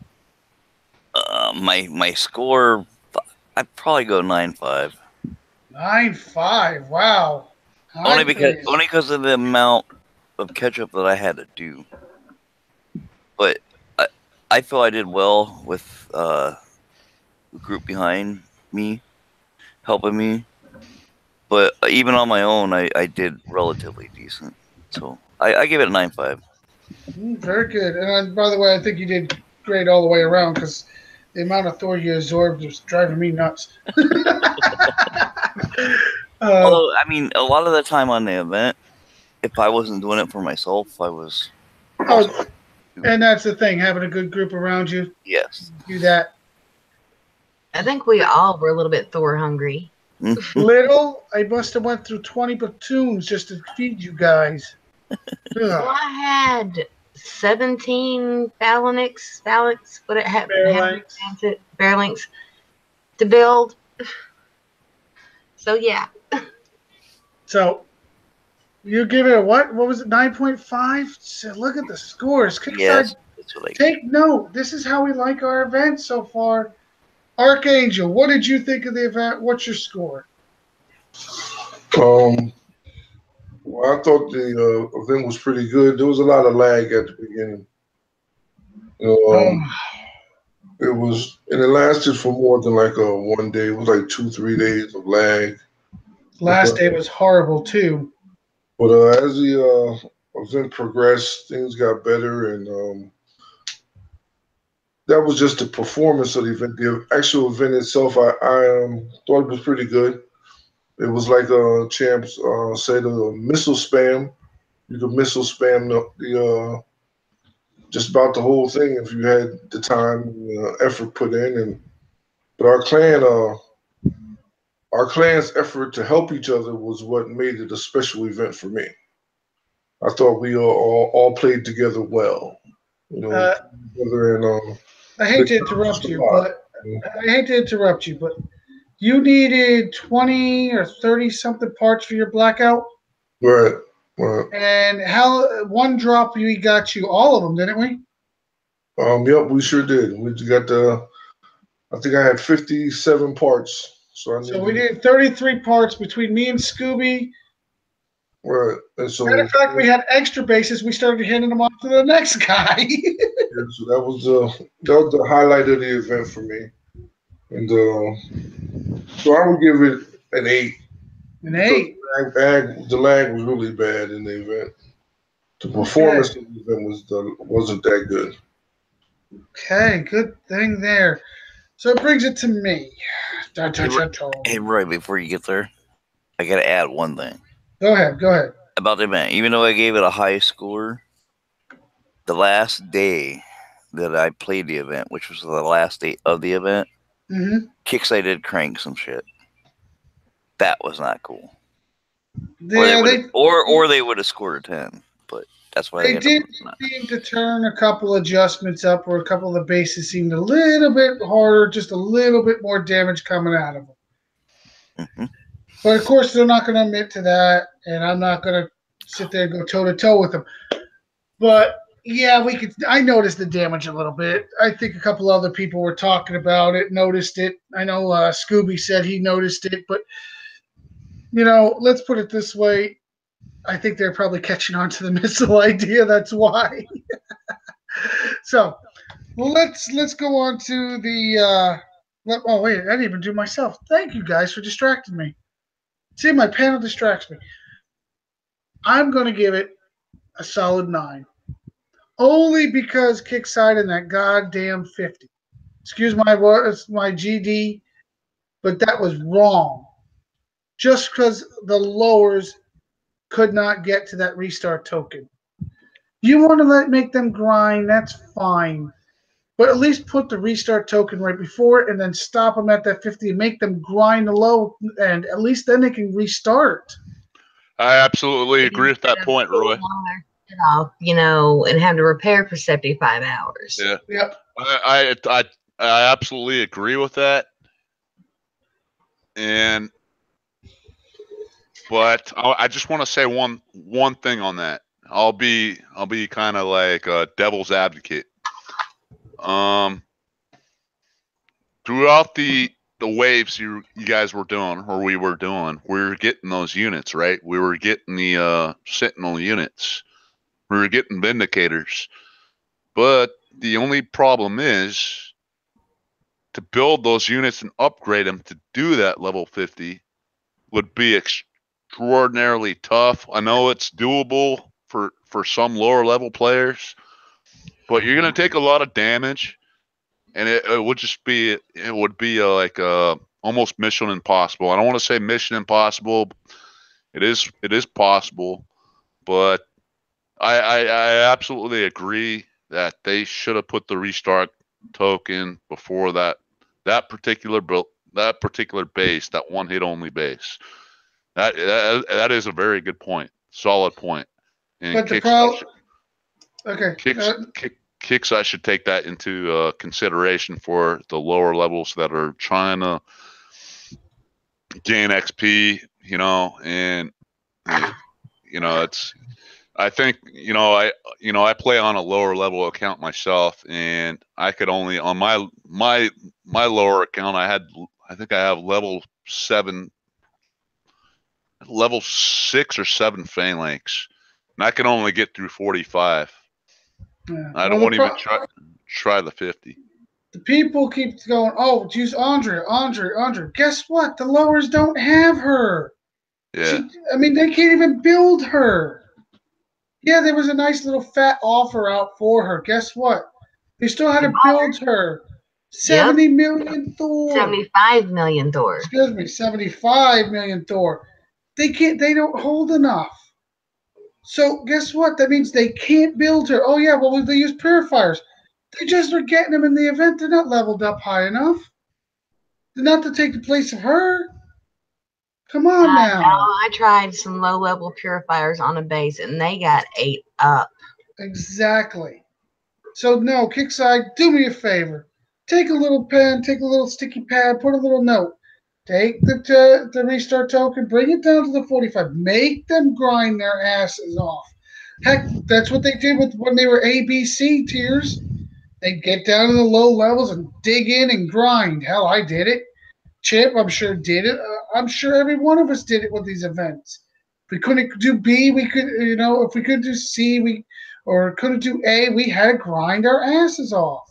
G: My score, I'd probably go 9.5.
B: 9.5. Wow.
G: Only because of the amount of catch up that I had to do. But I feel I did well with the group behind me helping me. But even on my own, I did relatively decent. So I give it a 9.5.
B: Very good. And by the way, I think you did great all the way around because the amount of Thor you absorbed was driving me nuts.
G: Although, I mean, a lot of the time on the event, if I wasn't doing it for myself, I was.
B: Oh, and that's the thing, having a good group around you.
G: Yes.
B: Do that.
F: I think we all were a little bit Thor hungry.
B: Little? I must have went through 20 platoons just to feed you guys.
F: Well, I had 17 phalanx, what it had, Bearlinks to build. So yeah.
B: So you give it a what? What was it? 9.5? So look at the scores.
G: Yes.
B: Take note. This is how we like our event so far. Archangel, what did you think of the event? What's your score?
H: Well, I thought the event was pretty good. There was a lot of lag at the beginning. It lasted for more than like one day. It was like 2-3 days of lag.
B: Last day was horrible too.
H: But as the event progressed, things got better, and that was just the performance of the event. The actual event itself, I thought it was pretty good. It was like champs say the missile spam. You could missile spam the just about the whole thing if you had the time and effort put in. But our clan's effort to help each other was what made it a special event for me. I thought we all played together well.
B: I hate to interrupt you, but you needed 20 or 30 something parts for your blackout.
H: Right.
B: And one drop we got you all of them, didn't we?
H: Yep, we sure did. We got I think I had 57 parts. So
B: we did 33 parts between me and Scooby.
H: Right. And so
B: matter of fact, we had extra bases. We started handing them off to the next guy.
H: Yeah, so that was the highlight of the event for me. And so I would give it an 8.
B: An 8.
H: The lag was really bad in the event. The performance of the event wasn't that good.
B: Okay, good thing there. So it brings it to me.
G: Hey, Roy, before you get there, I got to add one thing.
B: Go ahead.
G: About the event. Even though I gave it a high score, the last day that I played the event, which was the last day of the event, Kixeye did crank some shit. That was not cool.
B: Yeah,
G: or they would have scored a 10, but that's why
B: they did seem to turn a couple adjustments up, where a couple of the bases seemed a little bit harder, just a little bit more damage coming out of them. But of course, they're not going to admit to that, and I'm not going to sit there and go toe to toe with them. But yeah, I noticed the damage a little bit. I think a couple other people were talking about it, noticed it. I know Scooby said he noticed it, but let's put it this way. I think they're probably catching on to the missile idea. That's why. So, well, let's go on to the. Oh wait, I didn't even do myself. Thank you guys for distracting me. See, my panel distracts me. I'm going to give it a solid 9, only because Kickside in that goddamn 50. Excuse my GD, but that was wrong. Just because the lowers could not get to that restart token. You want to make them grind, that's fine. But at least put the restart token right before it and then stop them at that 50 and make them grind the low end. At least then they can restart.
D: I absolutely agree with that point, Roy.
F: Off, and have to repair for 75 hours.
D: Yeah.
B: Yep.
D: I absolutely agree with that. But I just want to say one thing on that. I'll be kind of like a devil's advocate. Throughout the waves you guys were doing, or we were doing, we were getting those units, right? We were getting the Sentinel units. We were getting Vindicators. But the only problem is to build those units and upgrade them to do that level 50 would be extraordinarily tough. I know it's doable for some lower level players, but you're going to take a lot of damage. And it would be like almost mission impossible. I don't want to say mission impossible. It is possible, but I absolutely agree that they should have put the restart token before that particular base, that one hit only base. That is a very good point, solid point. And
B: but the problem,
D: Kickside should take that into consideration for the lower levels that are trying to gain XP, and it's. I think I play on a lower level account myself, and I could only on my lower account I think I have level 6 or 7 phalanx, and I can only get through 45.
B: Yeah.
D: I don't want to even try the 50.
B: The people keep going, oh, use Andrea. Guess what? The lowers don't have her.
D: Yeah.
B: They can't even build her. Yeah, there was a nice little fat offer out for her. Guess what? They still had to build her. 70 million Thor.
F: 75 million Thor.
B: Excuse me, 75 million Thor. They don't hold enough. So guess what? That means they can't build her. Oh yeah, well they use purifiers. They just are getting them in the event. They're not leveled up high enough. They're not to take the place of her. Come on now.
F: I tried some low level purifiers on a base and they got 8 up.
B: Exactly. So no, Kickside, do me a favor. Take a little pen, take a little sticky pad, put a little note. Take the restart token, bring it down to the 45. Make them grind their asses off. Heck, that's what they did when they were ABC tiers. They'd get down to the low levels and dig in and grind. Hell, I did it. Chip, I'm sure, did it. I'm sure every one of us did it with these events. If we couldn't do B, we could, if we couldn't do C, or couldn't do A, we had to grind our asses off.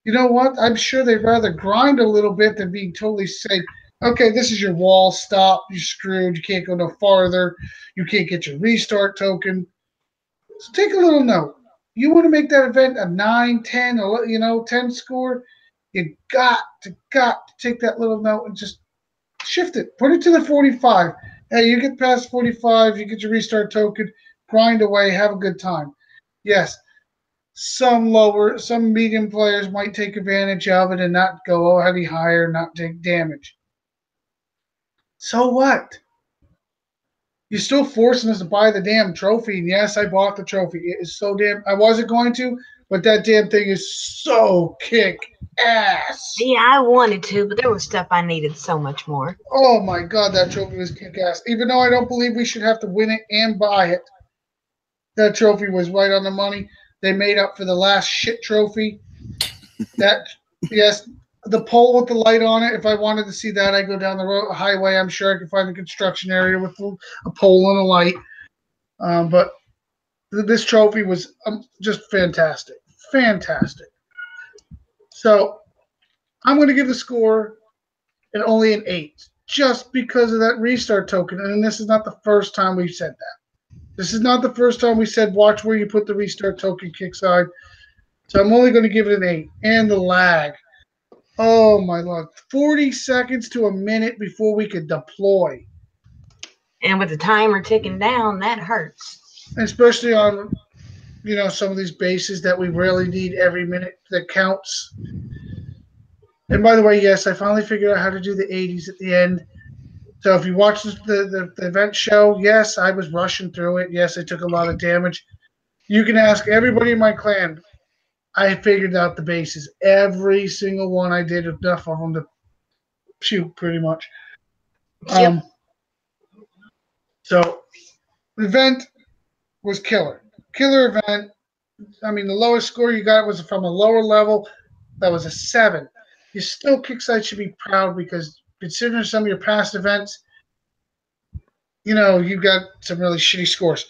B: You know what? I'm sure they'd rather grind a little bit than being totally safe. Okay, this is your wall. Stop. You're screwed. You can't go no farther. You can't get your restart token. So take a little note. You want to make that event a 9, 10, 10 score, you got to take that little note and just shift it. Put it to the 45. Hey, you get past 45, you get your restart token, grind away, have a good time. Yes. Some medium players might take advantage of it and not go heavy higher, not take damage. So what? You're still forcing us to buy the damn trophy. And yes, I bought the trophy. It is so damn. I wasn't going to, but that damn thing is so kick ass.
F: Yeah, I wanted to, but there was stuff I needed so much more.
B: Oh my god, that trophy was kick ass. Even though I don't believe we should have to win it and buy it, that trophy was right on the money. They made up for the last shit trophy. Yes, the pole with the light on it. If I wanted to see that, I go down the road highway. I'm sure I could find a construction area with a pole and a light. But this trophy was just fantastic. Fantastic. So I'm going to give the score only an 8, just because of that restart token. And this is not the first time we've said that. This is not the first time we said watch where you put the restart token kickside. So I'm only going to give it an 8. And the lag. Oh, my Lord. 40 seconds to a minute before we could deploy.
F: And with the timer ticking down, that hurts.
B: Especially on, some of these bases that we really need every minute that counts. And by the way, yes, I finally figured out how to do the 80s at the end. So if you watch the event show, yes, I was rushing through it. Yes, I took a lot of damage. You can ask everybody in my clan. I figured out the bases. Every single one I did enough of them to shoot pretty much.
F: Yep.
B: So the event was killer. Killer event. I mean, the lowest score you got was from a lower level. That was a 7. You still, Kickside should be proud because considering some of your past events, you got some really shitty scores.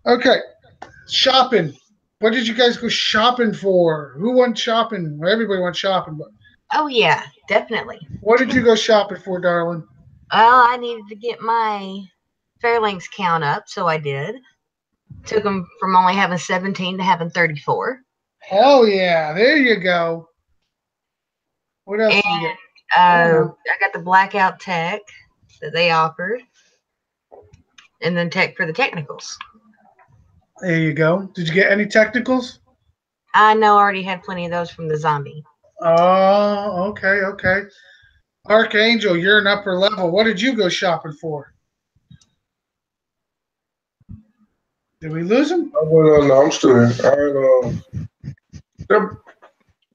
B: Okay. Shopping. What did you guys go shopping for? Who went shopping? Well, everybody went shopping. But
F: Oh, yeah, definitely.
B: what did you go shopping for, darling?
F: Well, I needed to get my Fairlinks count up, so I did. Took them from only having 17 to having 34.
B: Hell yeah. There you go. What else did you get?
F: I got the blackout tech that they offered, and then tech for the technicals.
B: There you go. Did you get any technicals?
F: I know I already had plenty of those from the zombie.
B: Oh, okay. Archangel, you're an upper level. What did you go shopping for? Did we lose him?
H: No, I'm still here.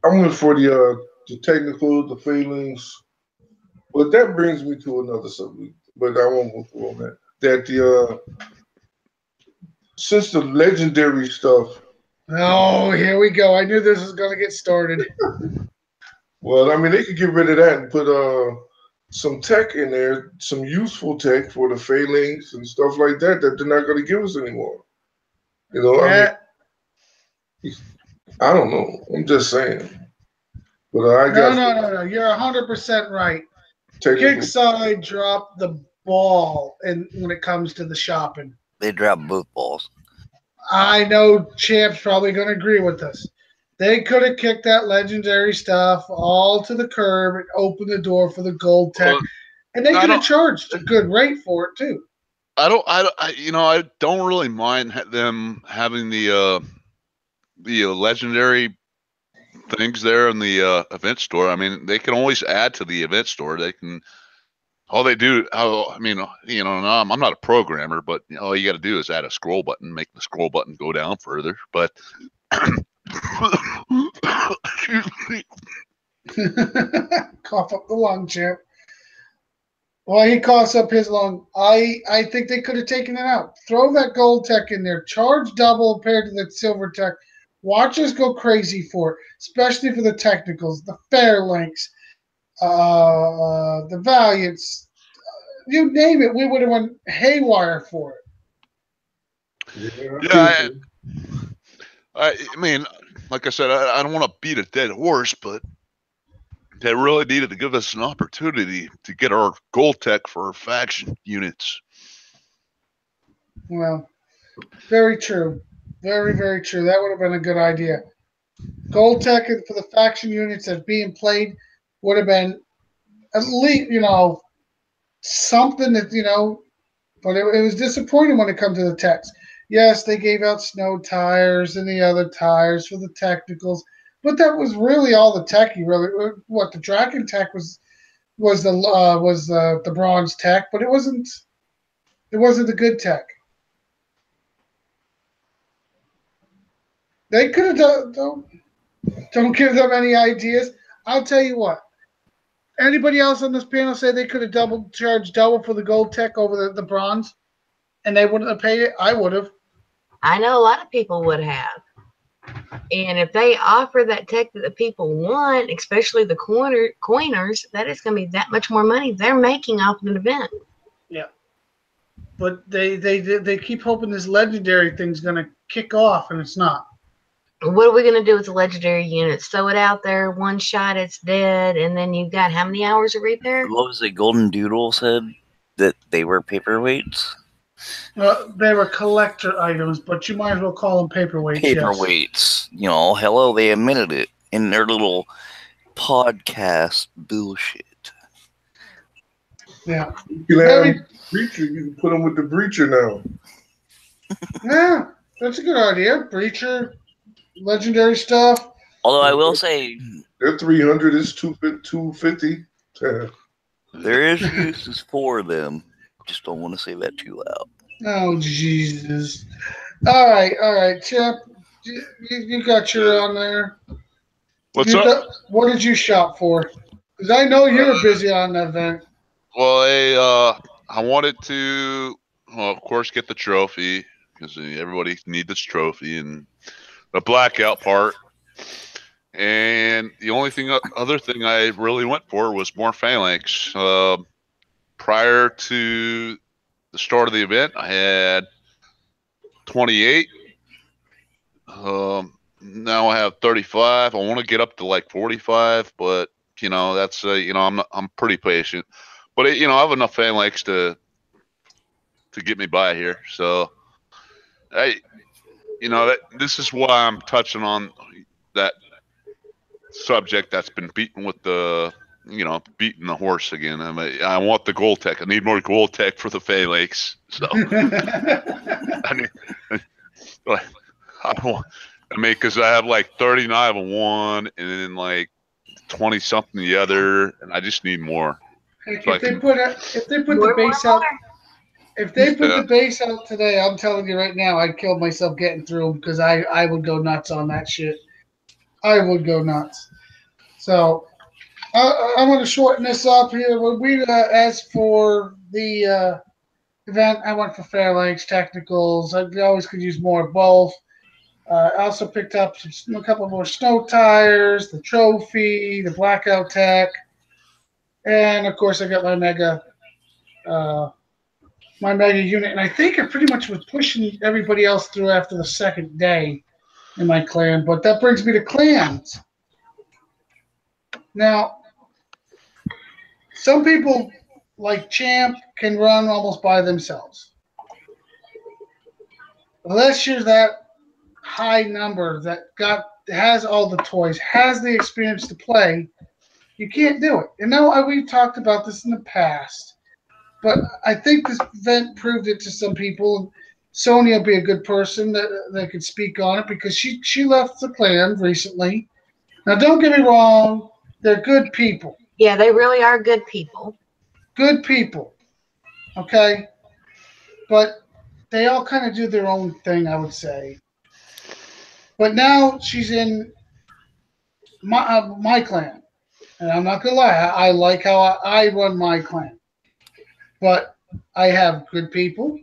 H: I went for the technical, the feelings. But that brings me to another subject. But I won't go through on that. That since the legendary stuff.
B: Oh, here we go. I knew this was going to get started.
H: Well, I mean, they could get rid of that and put some tech in there, some useful tech for the failings and stuff like that they're not going to give us anymore.
B: Yeah.
H: I mean, I don't know. I'm just saying. But I guess
B: No. You're 100% right.
H: technical.
B: Kickside dropped the ball when it comes to the shopping.
G: They dropped both balls.
B: I know Champ's probably going to agree with us. They could have kicked that legendary stuff all to the curb and opened the door for the gold tech, and they could have charged a good rate for it too.
D: I don't really mind them having the legendary things there in the event store. I mean, they can always add to the event store. They can. All they do, I'm not a programmer, but all you got to do is add a scroll button, make the scroll button go down further. But excuse me.
B: Cough up the lung, Champ. Well, he coughs up his lung. I think they could have taken it out. Throw that gold tech in there. Charge double compared to the silver tech. Watch us go crazy for it, especially for the technicals, the Fairlinks, the Valiants, you name it, we would have went haywire for it.
D: Yeah, I mean, like I said, I don't want to beat a dead horse, but they really needed to give us an opportunity to get our gold tech for our faction units.
B: Well, very true. Very, very true. That would have been a good idea. Gold tech for the faction units that are being played would have been at least, something that, but it was disappointing when it comes to the techs. Yes, they gave out snow tires and the other tires for the technicals, but that was really all the tech. What the Dragon tech was the bronze tech, but it wasn't the good tech. They could have don't give them any ideas. I'll tell you what. Anybody else on this panel say they could have charged double for the gold tech over the bronze, and they wouldn't have paid it? I would have.
F: I know a lot of people would have. And if they offer that tech that the people want, especially the coiners, that is going to be that much more money they're making off of an event.
B: Yeah. But they keep hoping this legendary thing's going to kick off, and it's not.
F: What are we going to do with the legendary units? Throw it out there, one shot, it's dead, and then you've got how many hours of repair?
G: What was it? Golden Doodle said that they were paperweights.
B: They were collector items, but you might as well call them paperweights.
G: Paperweights. You know, hello, they admitted it in their little podcast bullshit.
B: Yeah.
H: You can have Breacher. You can put them with the Breacher now.
B: Yeah, that's a good idea. Breacher, legendary stuff.
G: Although I will say,
H: their 300 is 250.
G: There is uses for them. Just don't want to say that too loud.
B: Oh, Jesus. All right, Chip. You got your on there.
D: What's up?
B: What did you shop for? Because I know you were busy on that event.
D: Well, I wanted to, of course, get the trophy because everybody needs this trophy and the blackout part. And the only other thing I really went for was more phalanx. Prior to the start of the event, I had 28. Now I have 35. I want to get up to like 45, but that's I'm pretty patient. But I have enough phalanx to get me by here. So this is why I'm touching on that subject that's been beaten with the beating the horse again. I want the gold tech. I need more gold tech for the phalanx. So because I have like 39 of one and then like 20 something the other, and I just need more.
B: If they put the base out, the base out today, I'm telling you right now, I'd kill myself getting through them because I would go nuts on that shit. I would go nuts. So I'm going to shorten this up here. As for the event, I went for phalanx technicals. I always could use more of both. I also picked up a couple more snow tires, the trophy, the blackout tech. And of course, I got my mega unit, and I think I pretty much was pushing everybody else through after the second day in my clan. But that brings me to clans. Now, some people like Champ can run almost by themselves. Unless you're that high number that has all the toys, has the experience to play. You can't do it. And now we've talked about this in the past, but I think this event proved it to some people. Sonya will be a good person that could speak on it because she left the clan recently. Now, don't get me wrong. They're good people.
F: Yeah, they really are good people.
B: Good people. Okay? But they all kind of do their own thing, I would say. But now she's in my clan. And I'm not going to lie, I like how I run my clan. But I have good people,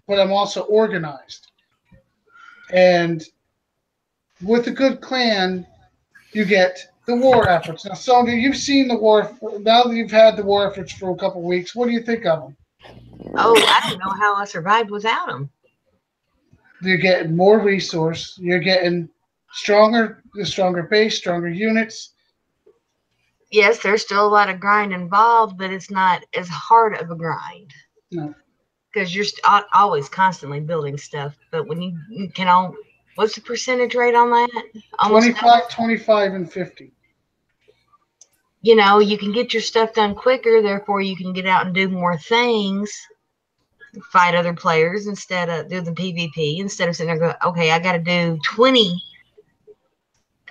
B: but I'm also organized. And with a good clan, you get the war efforts. Now, Sonya, you've seen the war. Now that you've had the war efforts for a couple of weeks, what do you think of them?
F: Oh, I don't know how I survived without them.
B: You're getting more resource. You're getting stronger base, stronger units.
F: Yes, there's still a lot of grind involved, but it's not as hard of a grind.
B: No.
F: Because you're always constantly building stuff. But when you can all, what's the percentage rate on that?
B: Almost 25, and 50.
F: You can get your stuff done quicker, therefore you can get out and do more things, fight other players instead of do the PvP, instead of sitting there going, okay, I got to do 20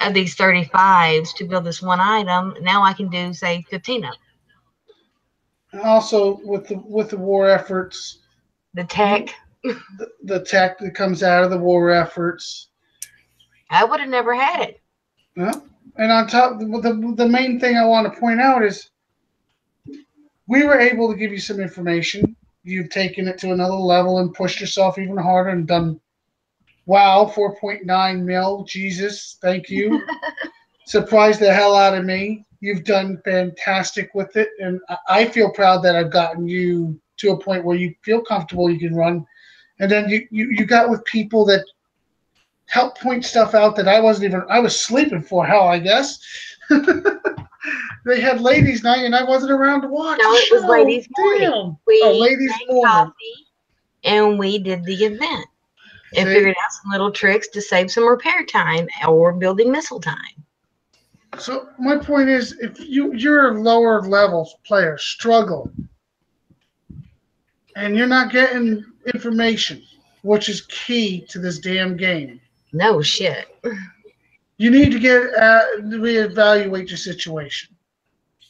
F: of these 35s to build this one item. Now I can do, say, 15 of them.
B: And also with the war efforts,
F: the tech,
B: the tech that comes out of the war efforts,
F: I would have never had it.
B: Yeah. And on top, the main thing I want to point out is we were able to give you some information. You've taken it to another level and pushed yourself even harder and done Wow, 4.9 mil. Jesus, thank you. Surprised the hell out of me. You've done fantastic with it, and I feel proud that I've gotten you to a point where you feel comfortable, you can run. And then you got with people that help point stuff out that I was sleeping for, hell, I guess. They had ladies' night, and I wasn't around to watch.
F: No, it was ladies' morning.
B: Damn.
F: We
B: ladies'
F: drank
B: morning.
F: coffee, and we did the event. And figured out some little tricks to save some repair time or building missile time.
B: So my point is, if you're a lower level player, struggle, and you're not getting information, which is key to this damn game.
F: No shit.
B: You need to reevaluate your situation.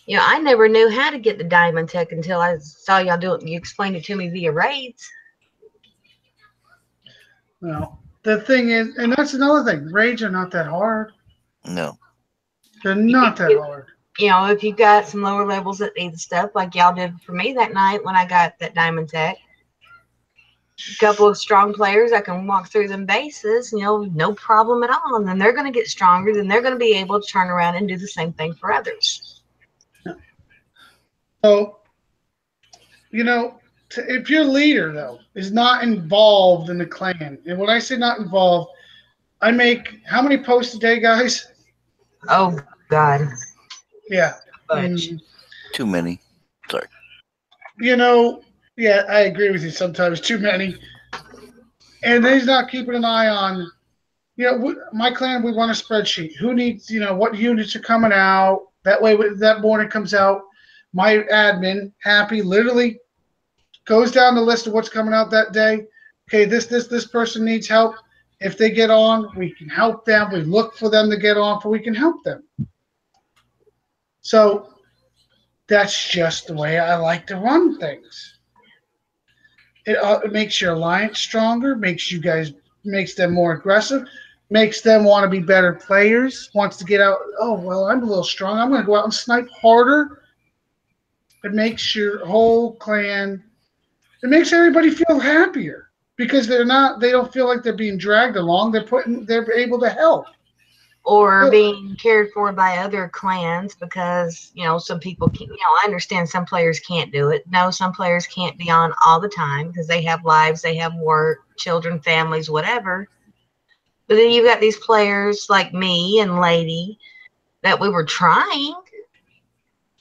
F: You know, I never knew how to get the Diamond Tech until I saw y'all do it. You explained it to me via raids.
B: Well, the thing is, and that's another thing, raids are not that hard.
G: No.
B: They're not that hard.
F: You know, if you got some lower levels that need the stuff, like y'all did for me that night when I got that Diamond Tech, a couple of strong players, I can walk through them bases, you know, no problem at all. And then they're going to get stronger. Then they're going to be able to turn around and do the same thing for others.
B: So, you know, if your leader, though, is not involved in the clan, and when I say not involved, I make how many posts a day, guys?
F: Oh, God.
B: Yeah.
G: Too many. Sorry.
B: You know, yeah, I agree with you. Sometimes too many. And he's not keeping an eye on, you know, my clan, we want a spreadsheet. Who needs, you know, what units are coming out. That way, when that morning comes out, my admin, Happy, literally goes down the list of what's coming out that day. Okay, this person needs help. If they get on, we can help them. We look for them to get on, so we can help them. So that's just the way I like to run things. It makes your alliance stronger, makes them more aggressive, makes them want to be better players, wants to get out. Oh, well, I'm a little strong. I'm going to go out and snipe harder. It makes your whole clan, it makes everybody feel happier because they don't feel like they're being dragged along. They're able to help.
F: Or being cared for by other clans because, you know, some people can, you know, I understand some players can't do it. No, some players can't be on all the time because they have lives, they have work, children, families, whatever. But then you've got these players like me and Lady that we were trying.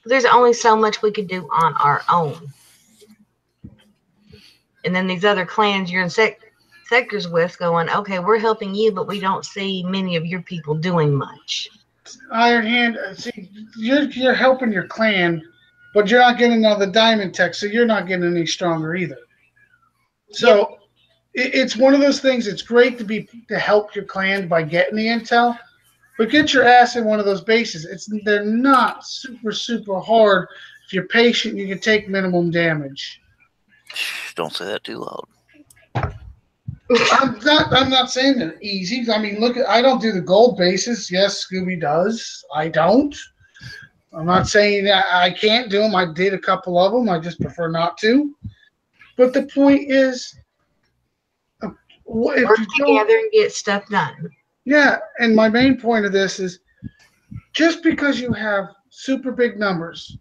F: There's only so much we could do on our own. And then these other clans you're in sectors with going, okay, we're helping you, but we don't see many of your people doing much.
B: Iron Hand, see, you're helping your clan, but you're not getting another Diamond Tech, so you're not getting any stronger either. So it's one of those things. It's great to help your clan by getting the intel, but get your ass in one of those bases. They're not super hard. If you're patient, you can take minimum damage.
G: Don't say that too loud.
B: I'm not saying they're easy. I mean, I don't do the gold bases. Yes, Scooby does. I don't. I'm not saying that I can't do them. I did a couple of them. I just prefer not to. But the point is,
F: work together and get stuff done.
B: Yeah, and my main point of this is just because you have super big numbers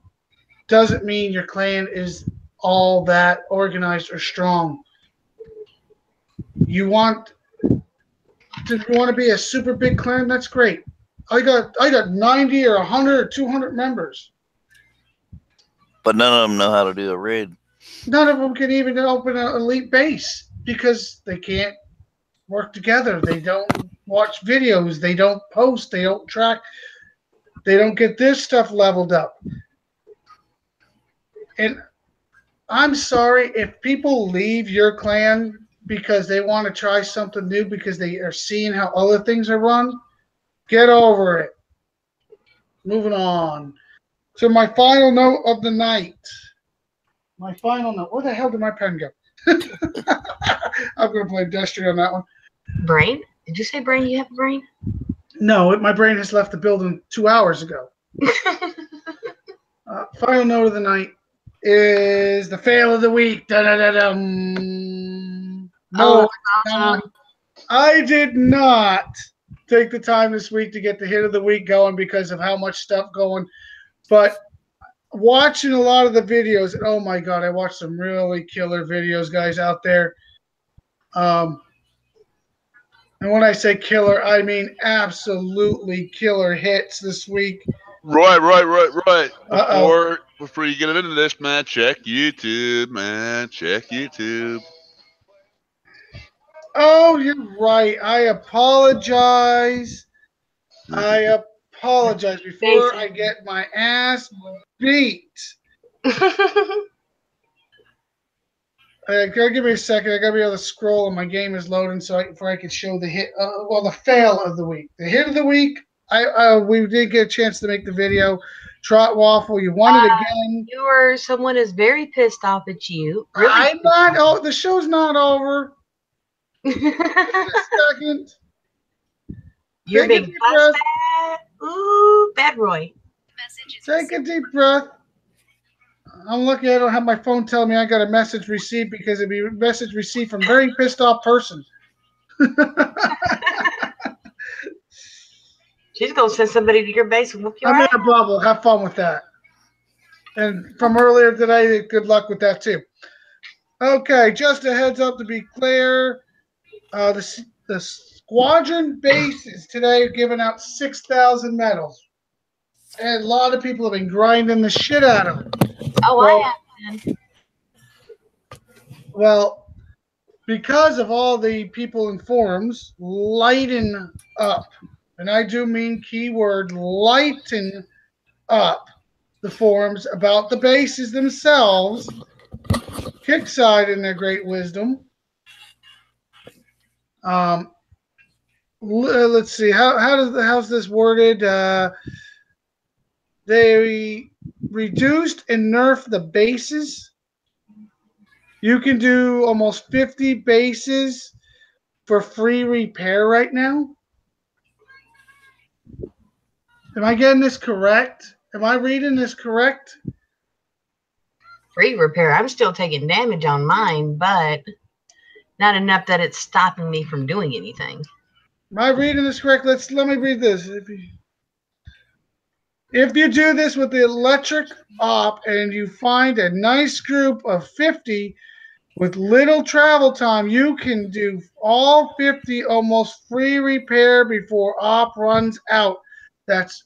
B: doesn't mean your clan is all that organized or strong. You want to be a super big clan? That's great. I got 90 or 100 or 200 members.
G: But none of them know how to do a raid.
B: None of them can even open an elite base because they can't work together. They don't watch videos. They don't post. They don't track. They don't get this stuff leveled up. And I'm sorry if people leave your clan because they want to try something new because they are seeing how other things are run. Get over it. Moving on. So my final note of the night. My final note. Where the hell did my pen go? I'm going to blame Destry on that one.
F: Brain? Did you say brain? You have a brain?
B: No, my brain has left the building 2 hours ago. Final note of the night is the fail of the week. Da-da-da-dum. No,
F: awesome.
B: I did not take the time this week to get the hit of the week going because of how much stuff going. But watching a lot of the videos, oh my God, I watched some really killer videos, guys, out there. And when I say killer, I mean absolutely killer hits this week.
D: Right. Before you get into this, man, check YouTube, man. Check YouTube.
B: Oh, you're right. I apologize. I apologize before I get my ass beat. Gotta give me a second. I gotta be able to scroll, and my game is loading, before I can show the hit. The fail of the week. The hit of the week. We did get a chance to make the video. Trot Waffle, you won it again.
F: Someone is very pissed off at you. Really?
B: I'm not. Oh, the show's not over. Just a second.
F: You're being fussed at. Ooh, bad Roy.
B: Take a deep breath. I'm lucky I don't have my phone telling me I got a message received because it'd be a message received from a very pissed off person.
F: She's going to send somebody to your base and whoop your
B: I'm
F: ass.
B: in a bubble. Have fun with that. And from earlier today, good luck with that too. Okay, just a heads up to be clear. The squadron bases today are giving out 6,000 medals. And a lot of people have been grinding the shit out of them.
F: Oh, I have.
B: Well, because of all the people in forums, lighten up. And I do mean keyword lighten up the forums about the bases themselves. Kickside in their great wisdom. Let's see. How's this worded? They reduced and nerfed the bases. You can do almost 50 bases for free repair right now. Am I getting this correct? Am I reading this correct?
F: Free repair. I'm still taking damage on mine, but not enough that it's stopping me from doing anything.
B: Am I reading this correct? Let me read this. If you do this with the electric op and you find a nice group of 50 with little travel time, you can do all 50 almost free repair before op runs out. That's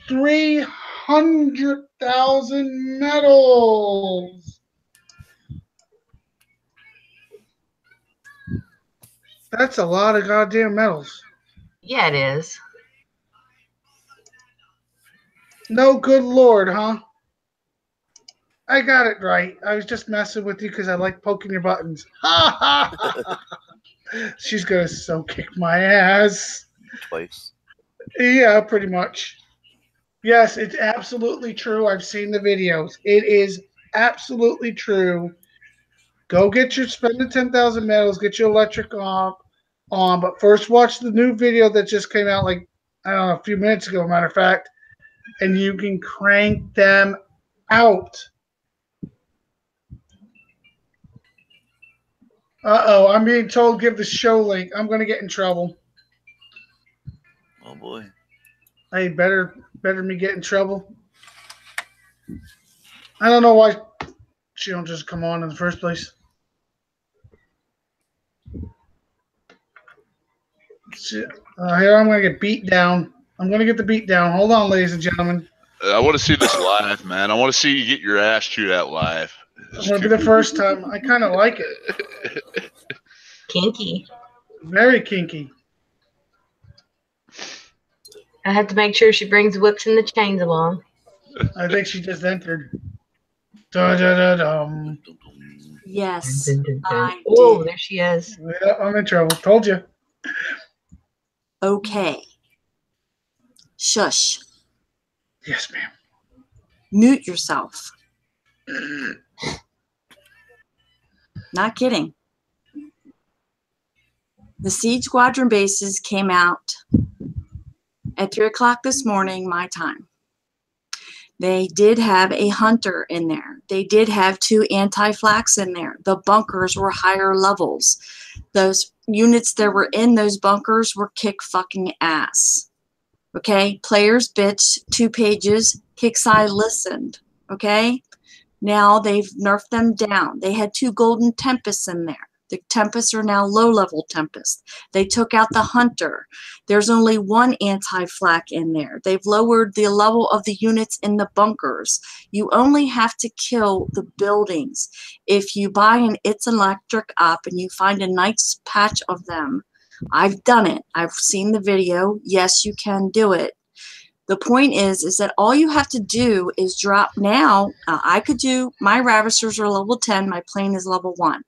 B: 300,000 medals. That's a lot of goddamn medals.
F: Yeah, it is.
B: No good Lord, huh? I got it right. I was just messing with you because I like poking your buttons. Ha ha! She's gonna so kick my ass.
G: Twice.
B: Yeah, pretty much. Yes, it's absolutely true. I've seen the videos. It is absolutely true. Go spend the 10,000 medals, get your electric on, but first watch the new video that just came out like, I don't know, a few minutes ago, matter of fact, and you can crank them out. Uh-oh, I'm being told give the show link. I'm going to get in trouble.
G: Oh, boy.
B: Hey, better me get in trouble. I don't know why she don't just come on in the first place. Here, I'm going to get beat down. I'm going to get the beat down. Hold on, ladies and gentlemen.
D: I want to see this live, man. I want to see you get your ass chewed out live.
B: It's going to be the first time. I kind of like it.
F: Kinky.
B: Very kinky.
F: I have to make sure she brings whips and the chains along.
B: I think she just entered. Da-da-da-dum.
I: Yes.
F: Oh, there she is.
B: Yeah, I'm in trouble. Told you.
I: Okay. Shush.
B: Yes, ma'am.
I: Mute yourself. Not kidding. The Siege Squadron bases came out at 3 o'clock this morning, my time. They did have a hunter in there. They did have 2 anti-flax in there. The bunkers were higher levels. Those units that were in those bunkers were kick fucking ass. Okay, players bitch, 2 pages, Kixeye listened. Okay, now they've nerfed them down. They had 2 golden tempests in there. The tempests are now low-level tempests. They took out the hunter. There's only 1 anti-flak in there. They've lowered the level of the units in the bunkers. You only have to kill the buildings. If you buy an It's Electric up and you find a nice patch of them, I've done it. I've seen the video. Yes, you can do it. The point is that all you have to do is drop now. I could do, my Ravishers are level 10. My plane is level 1.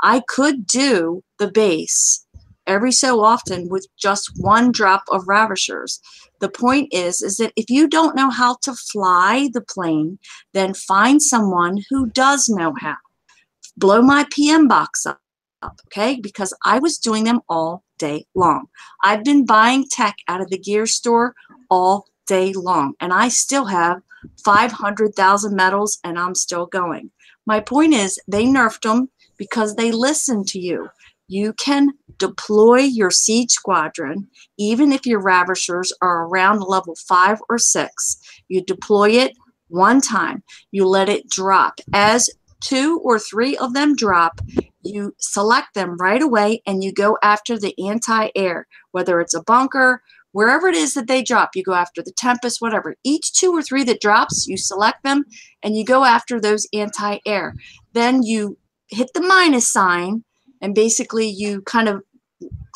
I: I could do the base every so often with just 1 drop of Ravishers. The point is that if you don't know how to fly the plane, then find someone who does know how. Blow my PM box up, okay? Because I was doing them all day long. I've been buying tech out of the gear store all day long, and I still have 500,000 medals, and I'm still going. My point is they nerfed them because they listen to you. You can deploy your siege squadron, even if your Ravishers are around level 5 or 6. You deploy it 1 time. You let it drop. As 2 or 3 of them drop, you select them right away and you go after the anti-air, whether it's a bunker, wherever it is that they drop. You go after the Tempest, whatever. Each 2 or 3 that drops, you select them and you go after those anti-air. Then you hit the minus sign and basically you kind of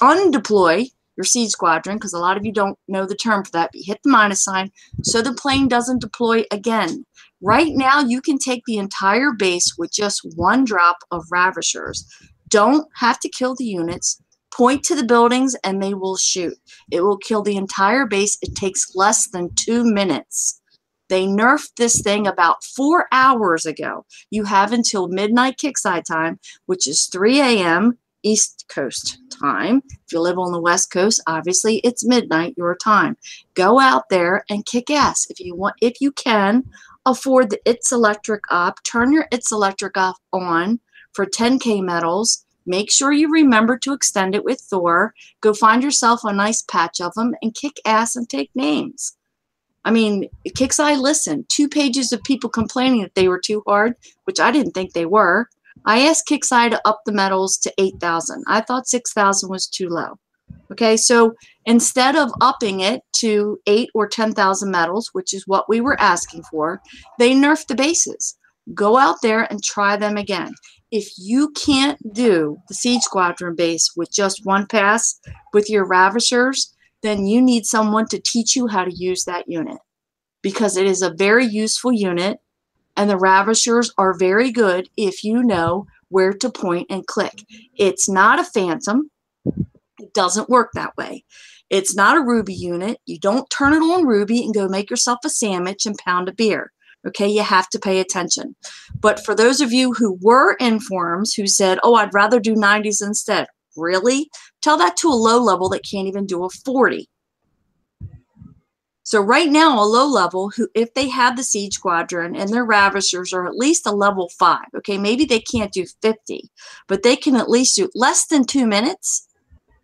I: undeploy your siege squadron, because a lot of you don't know the term for that, but you hit the minus sign so the plane doesn't deploy again. Right now you can take the entire base with just 1 drop of Ravishers. Don't have to kill the units. Point to the buildings and they will shoot. It will kill the entire base. It takes less than 2 minutes. They nerfed this thing about 4 hours ago. You have until midnight Kixeye time, which is 3 a.m. East Coast time. If you live on the West Coast, obviously it's midnight your time. Go out there and kick ass. If you can afford the It's Electric op, turn your It's Electric op on for 10K medals. Make sure you remember to extend it with Thor. Go find yourself a nice patch of them and kick ass and take names. I mean, Kixeye listened. 2 pages of people complaining that they were too hard, which I didn't think they were. I asked Kixeye to up the medals to 8,000. I thought 6,000 was too low. Okay, so instead of upping it to 8 or 10,000 medals, which is what we were asking for, they nerfed the bases. Go out there and try them again. If you can't do the Siege Squadron base with just 1 pass with your Ravishers, then you need someone to teach you how to use that unit, because it is a very useful unit, and the Ravishers are very good if you know where to point and click. It's not a Phantom. It doesn't work that way. It's not a Ruby unit. You don't turn it on Ruby and go make yourself a sandwich and pound a beer. Okay, you have to pay attention. But for those of you who were in forums who said, oh, I'd rather do 90s instead. Really? Tell that to a low level that can't even do a 40. So right now, a low level, who, if they have the Siege Squadron and their Ravishers are at least a level 5, okay, maybe they can't do 50, but they can at least do less than 2 minutes.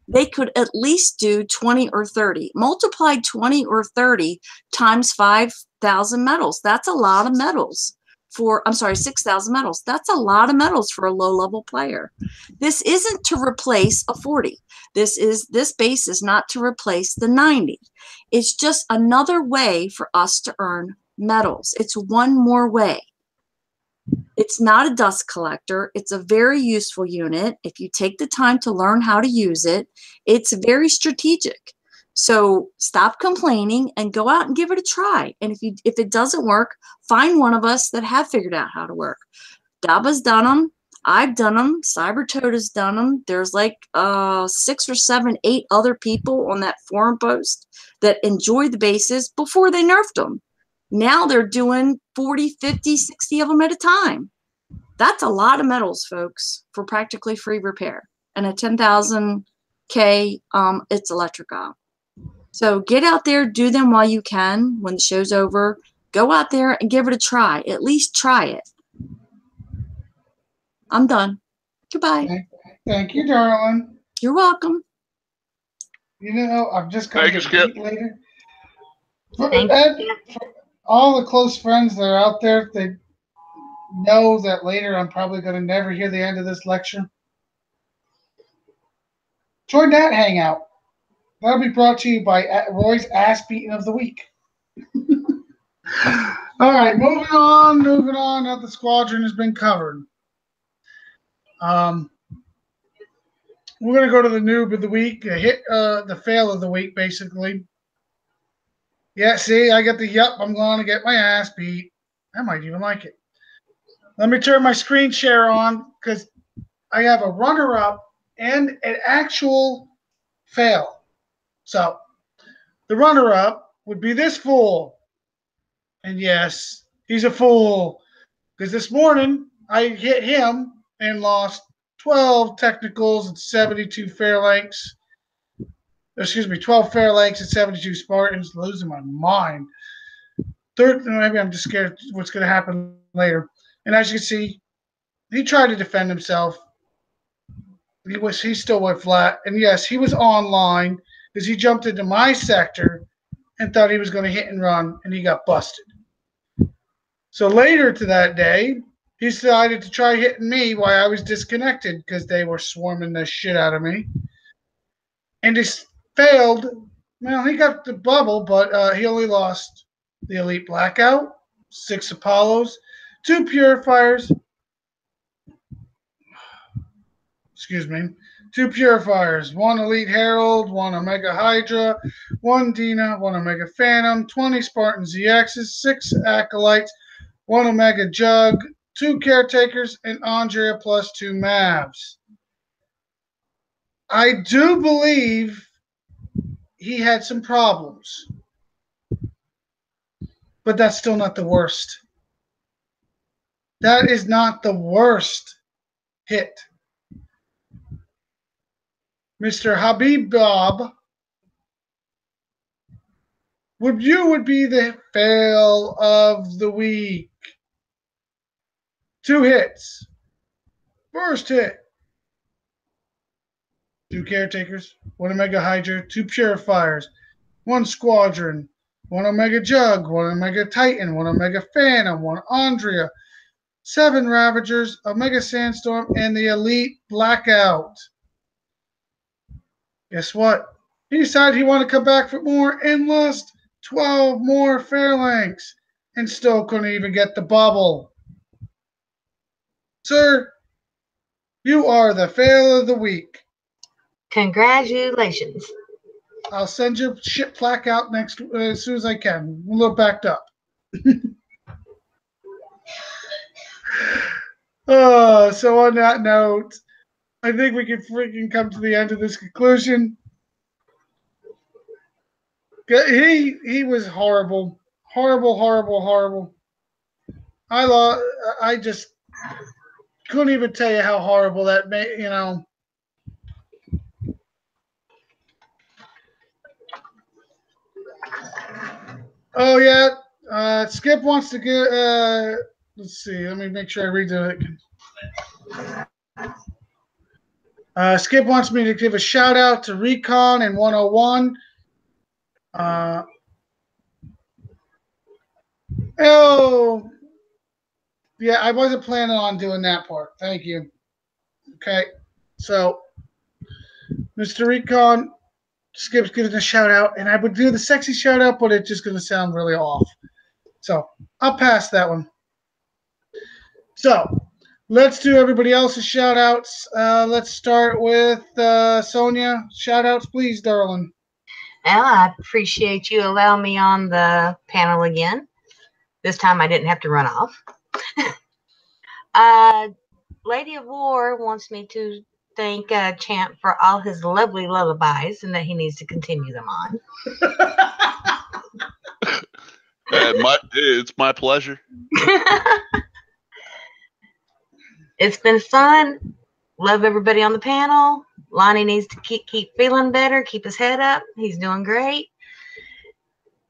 I: They could at least do 20 or 30. Multiply 20 or 30 times 5,000 medals. That's a lot of medals. I'm sorry, 6,000 medals. That's a lot of medals for a low-level player. This isn't to replace a 40. This base is not to replace the 90. It's just another way for us to earn medals. It's one more way. It's not a dust collector. It's a very useful unit. If you take the time to learn how to use it, it's very strategic. So stop complaining and go out and give it a try. And if it doesn't work, find one of us that have figured out how to work. Daba's done them. I've done them. Cybertoad has done them. There's like 6 or 7, 8 other people on that forum post that enjoyed the bases before they nerfed them. Now they're doing 40, 50, 60 of them at a time. That's a lot of medals, folks, for practically free repair. And a 10,000K, It's Electric op. So get out there, do them while you can. When the show's over, go out there and give it a try. At least try it. I'm done. Goodbye.
B: Thank you, darling.
I: You're welcome.
B: You know, I'm just going to
D: Thank you,
B: get
D: Skip.
B: beat later.
F: Thank
B: Ed,
F: you.
B: for all the close friends that are out there, they know that later I'm probably going to never hear the end of this lecture. Join that hangout. That'll be brought to you by Roy's Ass Beating of the Week. All right, moving on. Now the squadron has been covered. We're going to go to the noob of the week, the fail of the week, basically. Yeah, see, I get the yup, I'm going to get my ass beat. I might even like it. Let me turn my screen share on because I have a runner-up and an actual fail. So, the runner-up would be this fool. And yes, he's a fool. Because this morning, I hit him and lost 12 technicals and 72 Fairlanks. Excuse me, 12 Fairlanks and 72 Spartans. Losing my mind. Maybe I'm just scared what's going to happen later. And as you can see, he tried to defend himself. He still went flat. And yes, he was online because he jumped into my sector and thought he was going to hit and run, and he got busted. So later to that day, he decided to try hitting me while I was disconnected because they were swarming the shit out of me. And he failed. Well, he got the bubble, but he only lost the Elite Blackout, 6 Apollos, 2 Purifiers. Excuse me. 2 Purifiers, 1 Elite Herald, 1 Omega Hydra, 1 Dina, 1 Omega Phantom, 20 Spartan ZXs, 6 Acolytes, 1 Omega Jug, 2 Caretakers, and Andrea plus 2 Mavs. I do believe he had some problems, but that's still not the worst. That is not the worst hit. Mr. Habib Bob, would be the fail of the week. 2 hits. First hit. 2 Caretakers, 1 Omega Hydra, 2 Purifiers, 1 Squadron, 1 Omega Jug, 1 Omega Titan, 1 Omega Phantom, 1 Andrea, 7 Ravagers, Omega Sandstorm, and the Elite Blackout. Guess what? He decided he wanted to come back for more and lost 12 more Fairlanks and still couldn't even get the bubble. Sir, you are the fail of the week.
F: Congratulations.
B: I'll send your shit plaque out next as soon as I can. A little backed up. So on that note, I think we can freaking come to the end of this conclusion. He was horrible. Horrible. I just couldn't even tell you how horrible that made, you know. Oh yeah, Skip wants to get. Let's see. Let me make sure I read it. Skip wants me to give a shout out to Recon and 101. Oh, yeah, I wasn't planning on doing that part. Thank you. Okay, so Mr. Recon, Skip's giving a shout out, and I would do the sexy shout out, but it's just going to sound really off. So I'll pass that one. So let's do everybody else's shout outs. Let's start with Sonia. Shout outs, please, darling.
F: Well, I appreciate you allowing me on the panel again. This time I didn't have to run off. Lady of War wants me to thank Champ for all his lovely lullabies and that he needs to continue them on.
D: It's my pleasure.
F: It's been fun. Love everybody on the panel. Lonnie needs to keep feeling better, keep his head up. He's doing great.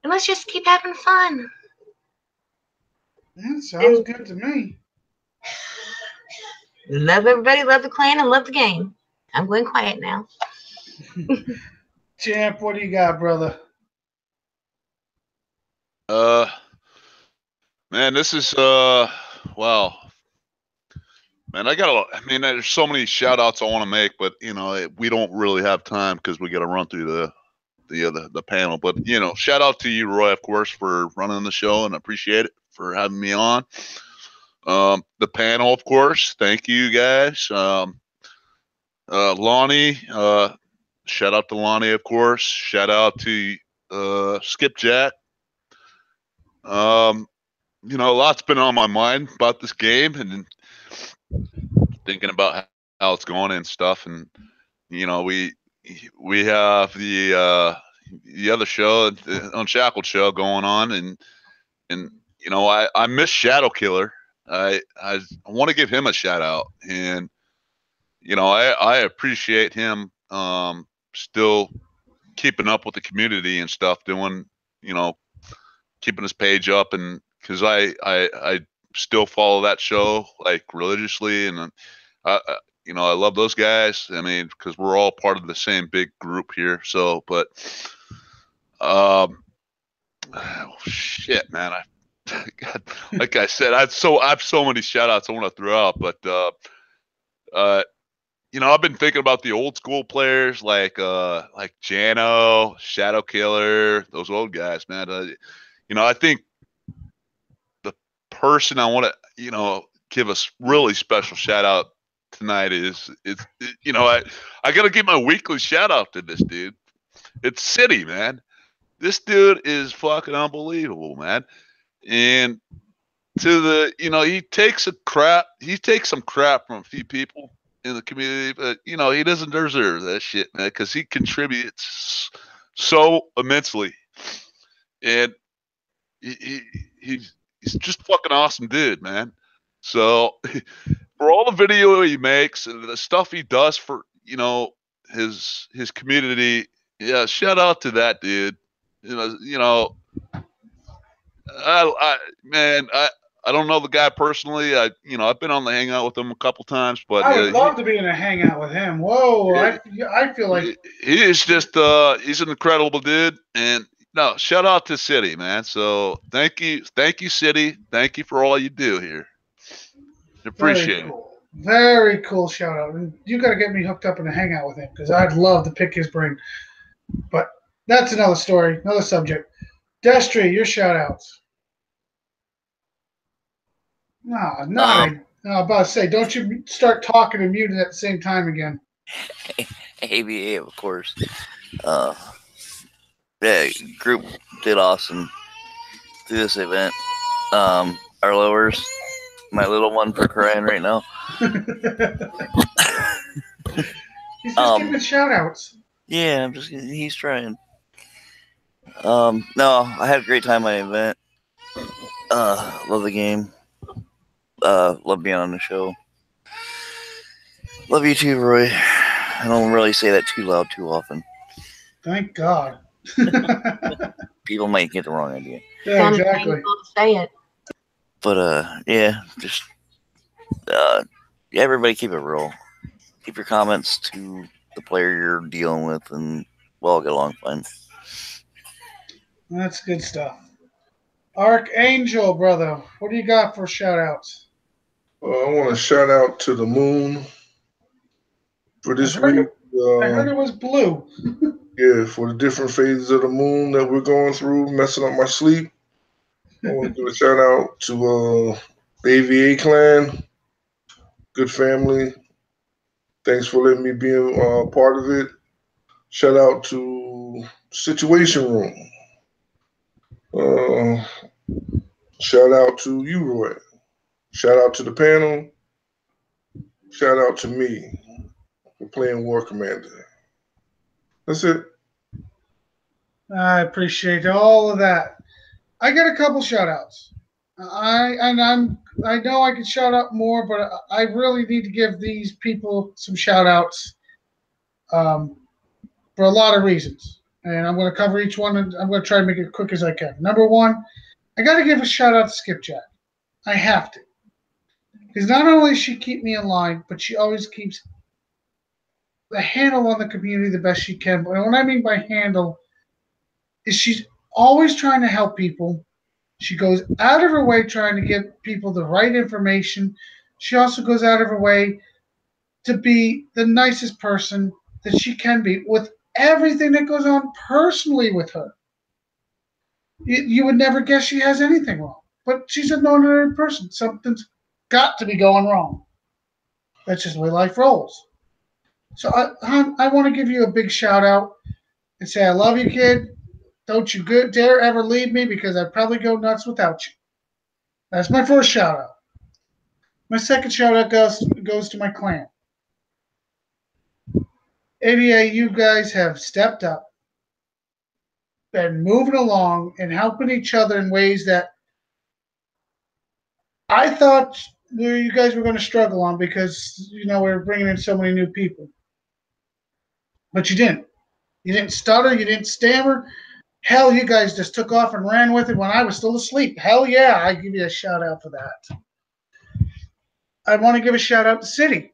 F: And let's just keep having fun.
B: That sounds good to me.
F: Love everybody, love the clan, and love the game. I'm going quiet now.
B: Champ, what do you got, brother?
D: Man, this is wow. Man, I mean, there's so many shout outs I want to make, but you know, we don't really have time because we got to run through the panel. But you know, shout out to you, Roy, of course, for running the show, and appreciate it for having me on. The panel, of course, thank you guys. Lonnie, shout out to Lonnie, of course. Shout out to Skipjack. You know, a lot's been on my mind about this game and thinking about how it's going and stuff. And you know, we have the other show, the Unshackled show, going on, and you know, I miss Shadow Killer. I want to give him a shout out, and you know, I appreciate him still keeping up with the community and stuff, doing, you know, keeping his page up, and because I still follow that show like religiously, and you know, I love those guys. I mean, because we're all part of the same big group here. So, but oh, shit, man, God, like I said, I have so many shout outs I want to throw out, but you know, I've been thinking about the old school players like Jano, Shadow Killer, those old guys, man. You know, I think the person I want to, you know, give a really special shout out tonight is you know, I got to give my weekly shout out to this dude. It's City, man. This dude is fucking unbelievable, man. And to the, you know, he takes some crap from a few people in the community, but you know, he doesn't deserve that shit, man, because he contributes so immensely, and he's just fucking awesome dude, man. So for all the video he makes and the stuff he does for, you know, his community, yeah, shout out to that dude. You know, I don't know the guy personally. You know, I've been on the hangout with him a couple times, but
B: I would love to be in a hangout with him. Whoa, I feel like
D: he is just he's an incredible dude. And no, shout out to City, man. So thank you, City. Thank you for all you do here. Appreciate it.
B: Very cool shout out. And you got to get me hooked up in a hangout with him because I'd love to pick his brain. But that's another story, another subject. Destry, your shout outs. No, I'm about to say, don't you start talking and muting at the same time again.
G: ABA, of course. Yeah, group did awesome through this event. Our lowers, my little one for crying right now.
B: He's just giving shout outs.
G: Yeah, he's trying. No, I had a great time at the event. Love the game. Love being on the show. Love you too, Roy. I don't really say that too loud too often.
B: Thank God.
G: People might get the wrong idea.
B: Yeah, exactly.
F: Say it.
G: But yeah, just yeah, everybody keep it real. Keep your comments to the player you're dealing with, and we'll all get along fine.
B: That's good stuff. Archangel, brother, what do you got for shout outs?
H: I want to shout out to the moon for this week.
B: I heard it was blue.
H: Yeah, for the different phases of the moon that we're going through, messing up my sleep. I want to give a shout out to the AVA clan, good family. Thanks for letting me be a part of it. Shout out to Situation Room. Shout out to you, Roy. Shout out to the panel. Shout out to me for playing War Commander. That's it.
B: I appreciate all of that. I got a couple shout outs. I know I could shout out more, but I really need to give these people some shout outs for a lot of reasons. And I'm going to cover each one, and I'm going to try to make it as quick as I can. Number one, I got to give a shout out to Skipjack. I have to. Because not only does she keep me in line, but she always keeps the handle on the community the best she can. But what I mean by handle is she's always trying to help people. She goes out of her way trying to give people the right information. She also goes out of her way to be the nicest person that she can be with everything that goes on personally with her. You would never guess she has anything wrong, but she's an ordinary person. Something's got to be going wrong. That's just the way life rolls. So I want to give you a big shout out and say I love you, kid. Don't you dare ever leave me because I'd probably go nuts without you. That's my first shout out. My second shout out goes to my clan. ABA, you guys have stepped up, been moving along and helping each other in ways that I thought you guys were going to struggle on because, we're bringing in so many new people. But you didn't. You didn't stutter. You didn't stammer. Hell, you guys just took off and ran with it when I was still asleep. Hell yeah, I give you a shout out for that. I want to give a shout out to City.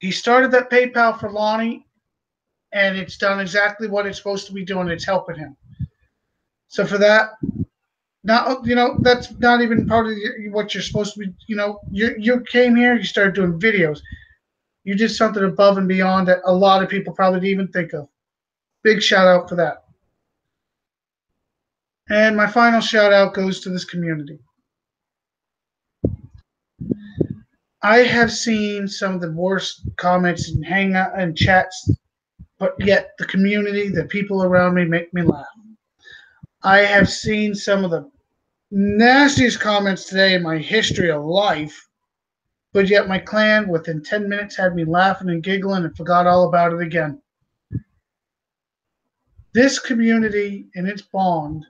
B: He started that PayPal for Lonnie, and it's done exactly what it's supposed to be doing. It's helping him. So for that, that's not even part of what you're supposed to be. You came here, you started doing videos. You did something above and beyond that a lot of people probably didn't even think of. Big shout out for that. And my final shout out goes to this community. I have seen some of the worst comments and hangout and chats, but yet the community, the people around me make me laugh. I have seen some of the nastiest comments today in my history of life, but yet my clan within 10 minutes had me laughing and giggling and forgot all about it again. This community and its bond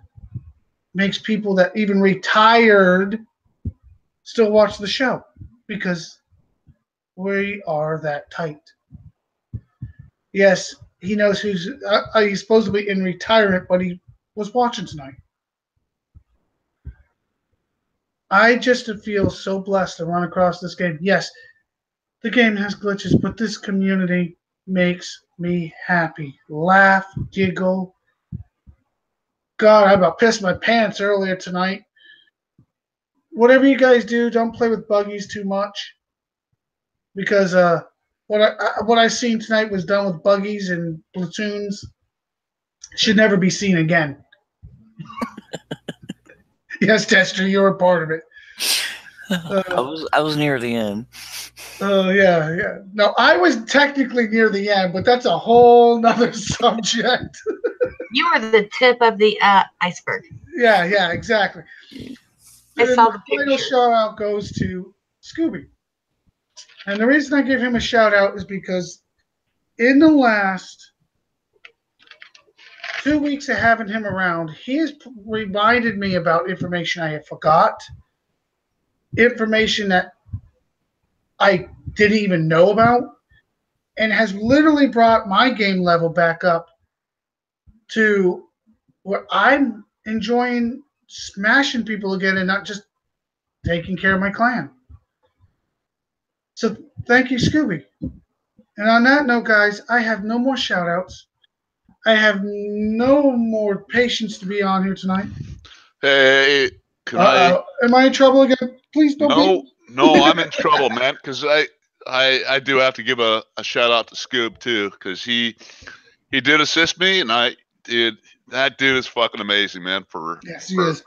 B: makes people that even retired still watch the show because we are that tight. Yes, he knows he's supposed to be in retirement, but he was watching tonight. I just feel so blessed to run across this game. Yes, the game has glitches, but this community makes me happy. Laugh, giggle. God, I about pissed my pants earlier tonight. Whatever you guys do, don't play with buggies too much. Because what I seen tonight was done with buggies and platoons. Should never be seen again. Yes, Tester, you were a part of it.
G: I was near the end.
B: Oh, yeah. No, I was technically near the end, but that's a whole nother subject.
F: You were the tip of the iceberg.
B: Yeah, exactly.
F: I saw the
B: final shout out goes to Scooby. And the reason I give him a shout out is because in the last 2 weeks of having him around, he has reminded me about information I had forgot, information that I didn't even know about, and has literally brought my game level back up to where I'm enjoying smashing people again and not just taking care of my clan. So thank you, Scooby. And on that note, guys, I have no more shout outs. I have no more patience to be on here tonight.
D: Hey,
B: am I in trouble again? Please don't.
D: No, I'm in trouble, man, because I do have to give a shout out to Scoob too, because he did assist me, and that dude is fucking amazing, man.
B: Yes, he is.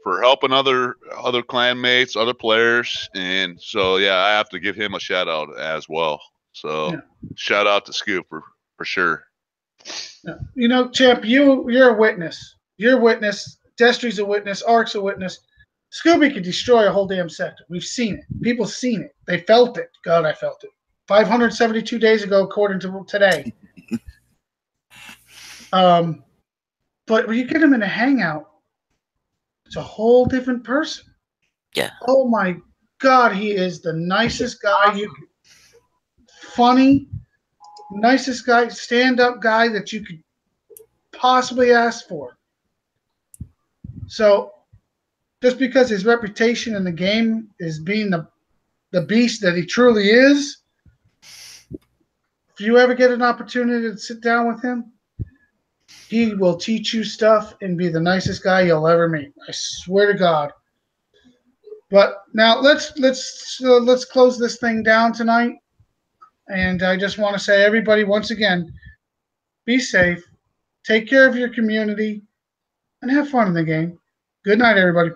D: For helping other clanmates, other players, and so yeah, I have to give him a shout out as well. Shout out to Scoob for sure.
B: Champ, you're a witness. You're a witness. Destry's a witness. Ark's a witness. Scooby could destroy a whole damn sector. We've seen it. People seen it. They felt it. God, I felt it. 572 days ago, according to today. But when you get him in a hangout, it's a whole different person.
G: Yeah.
B: Oh my God, he is the nicest guy. Funny, nicest guy, stand-up guy that you could possibly ask for. So, just because his reputation in the game is being the beast that he truly is, if you ever get an opportunity to sit down with him, he will teach you stuff and be the nicest guy you'll ever meet. I swear to God. But now let's close this thing down tonight. And I just want to say, everybody, once again, be safe, take care of your community, and have fun in the game. Good night, everybody.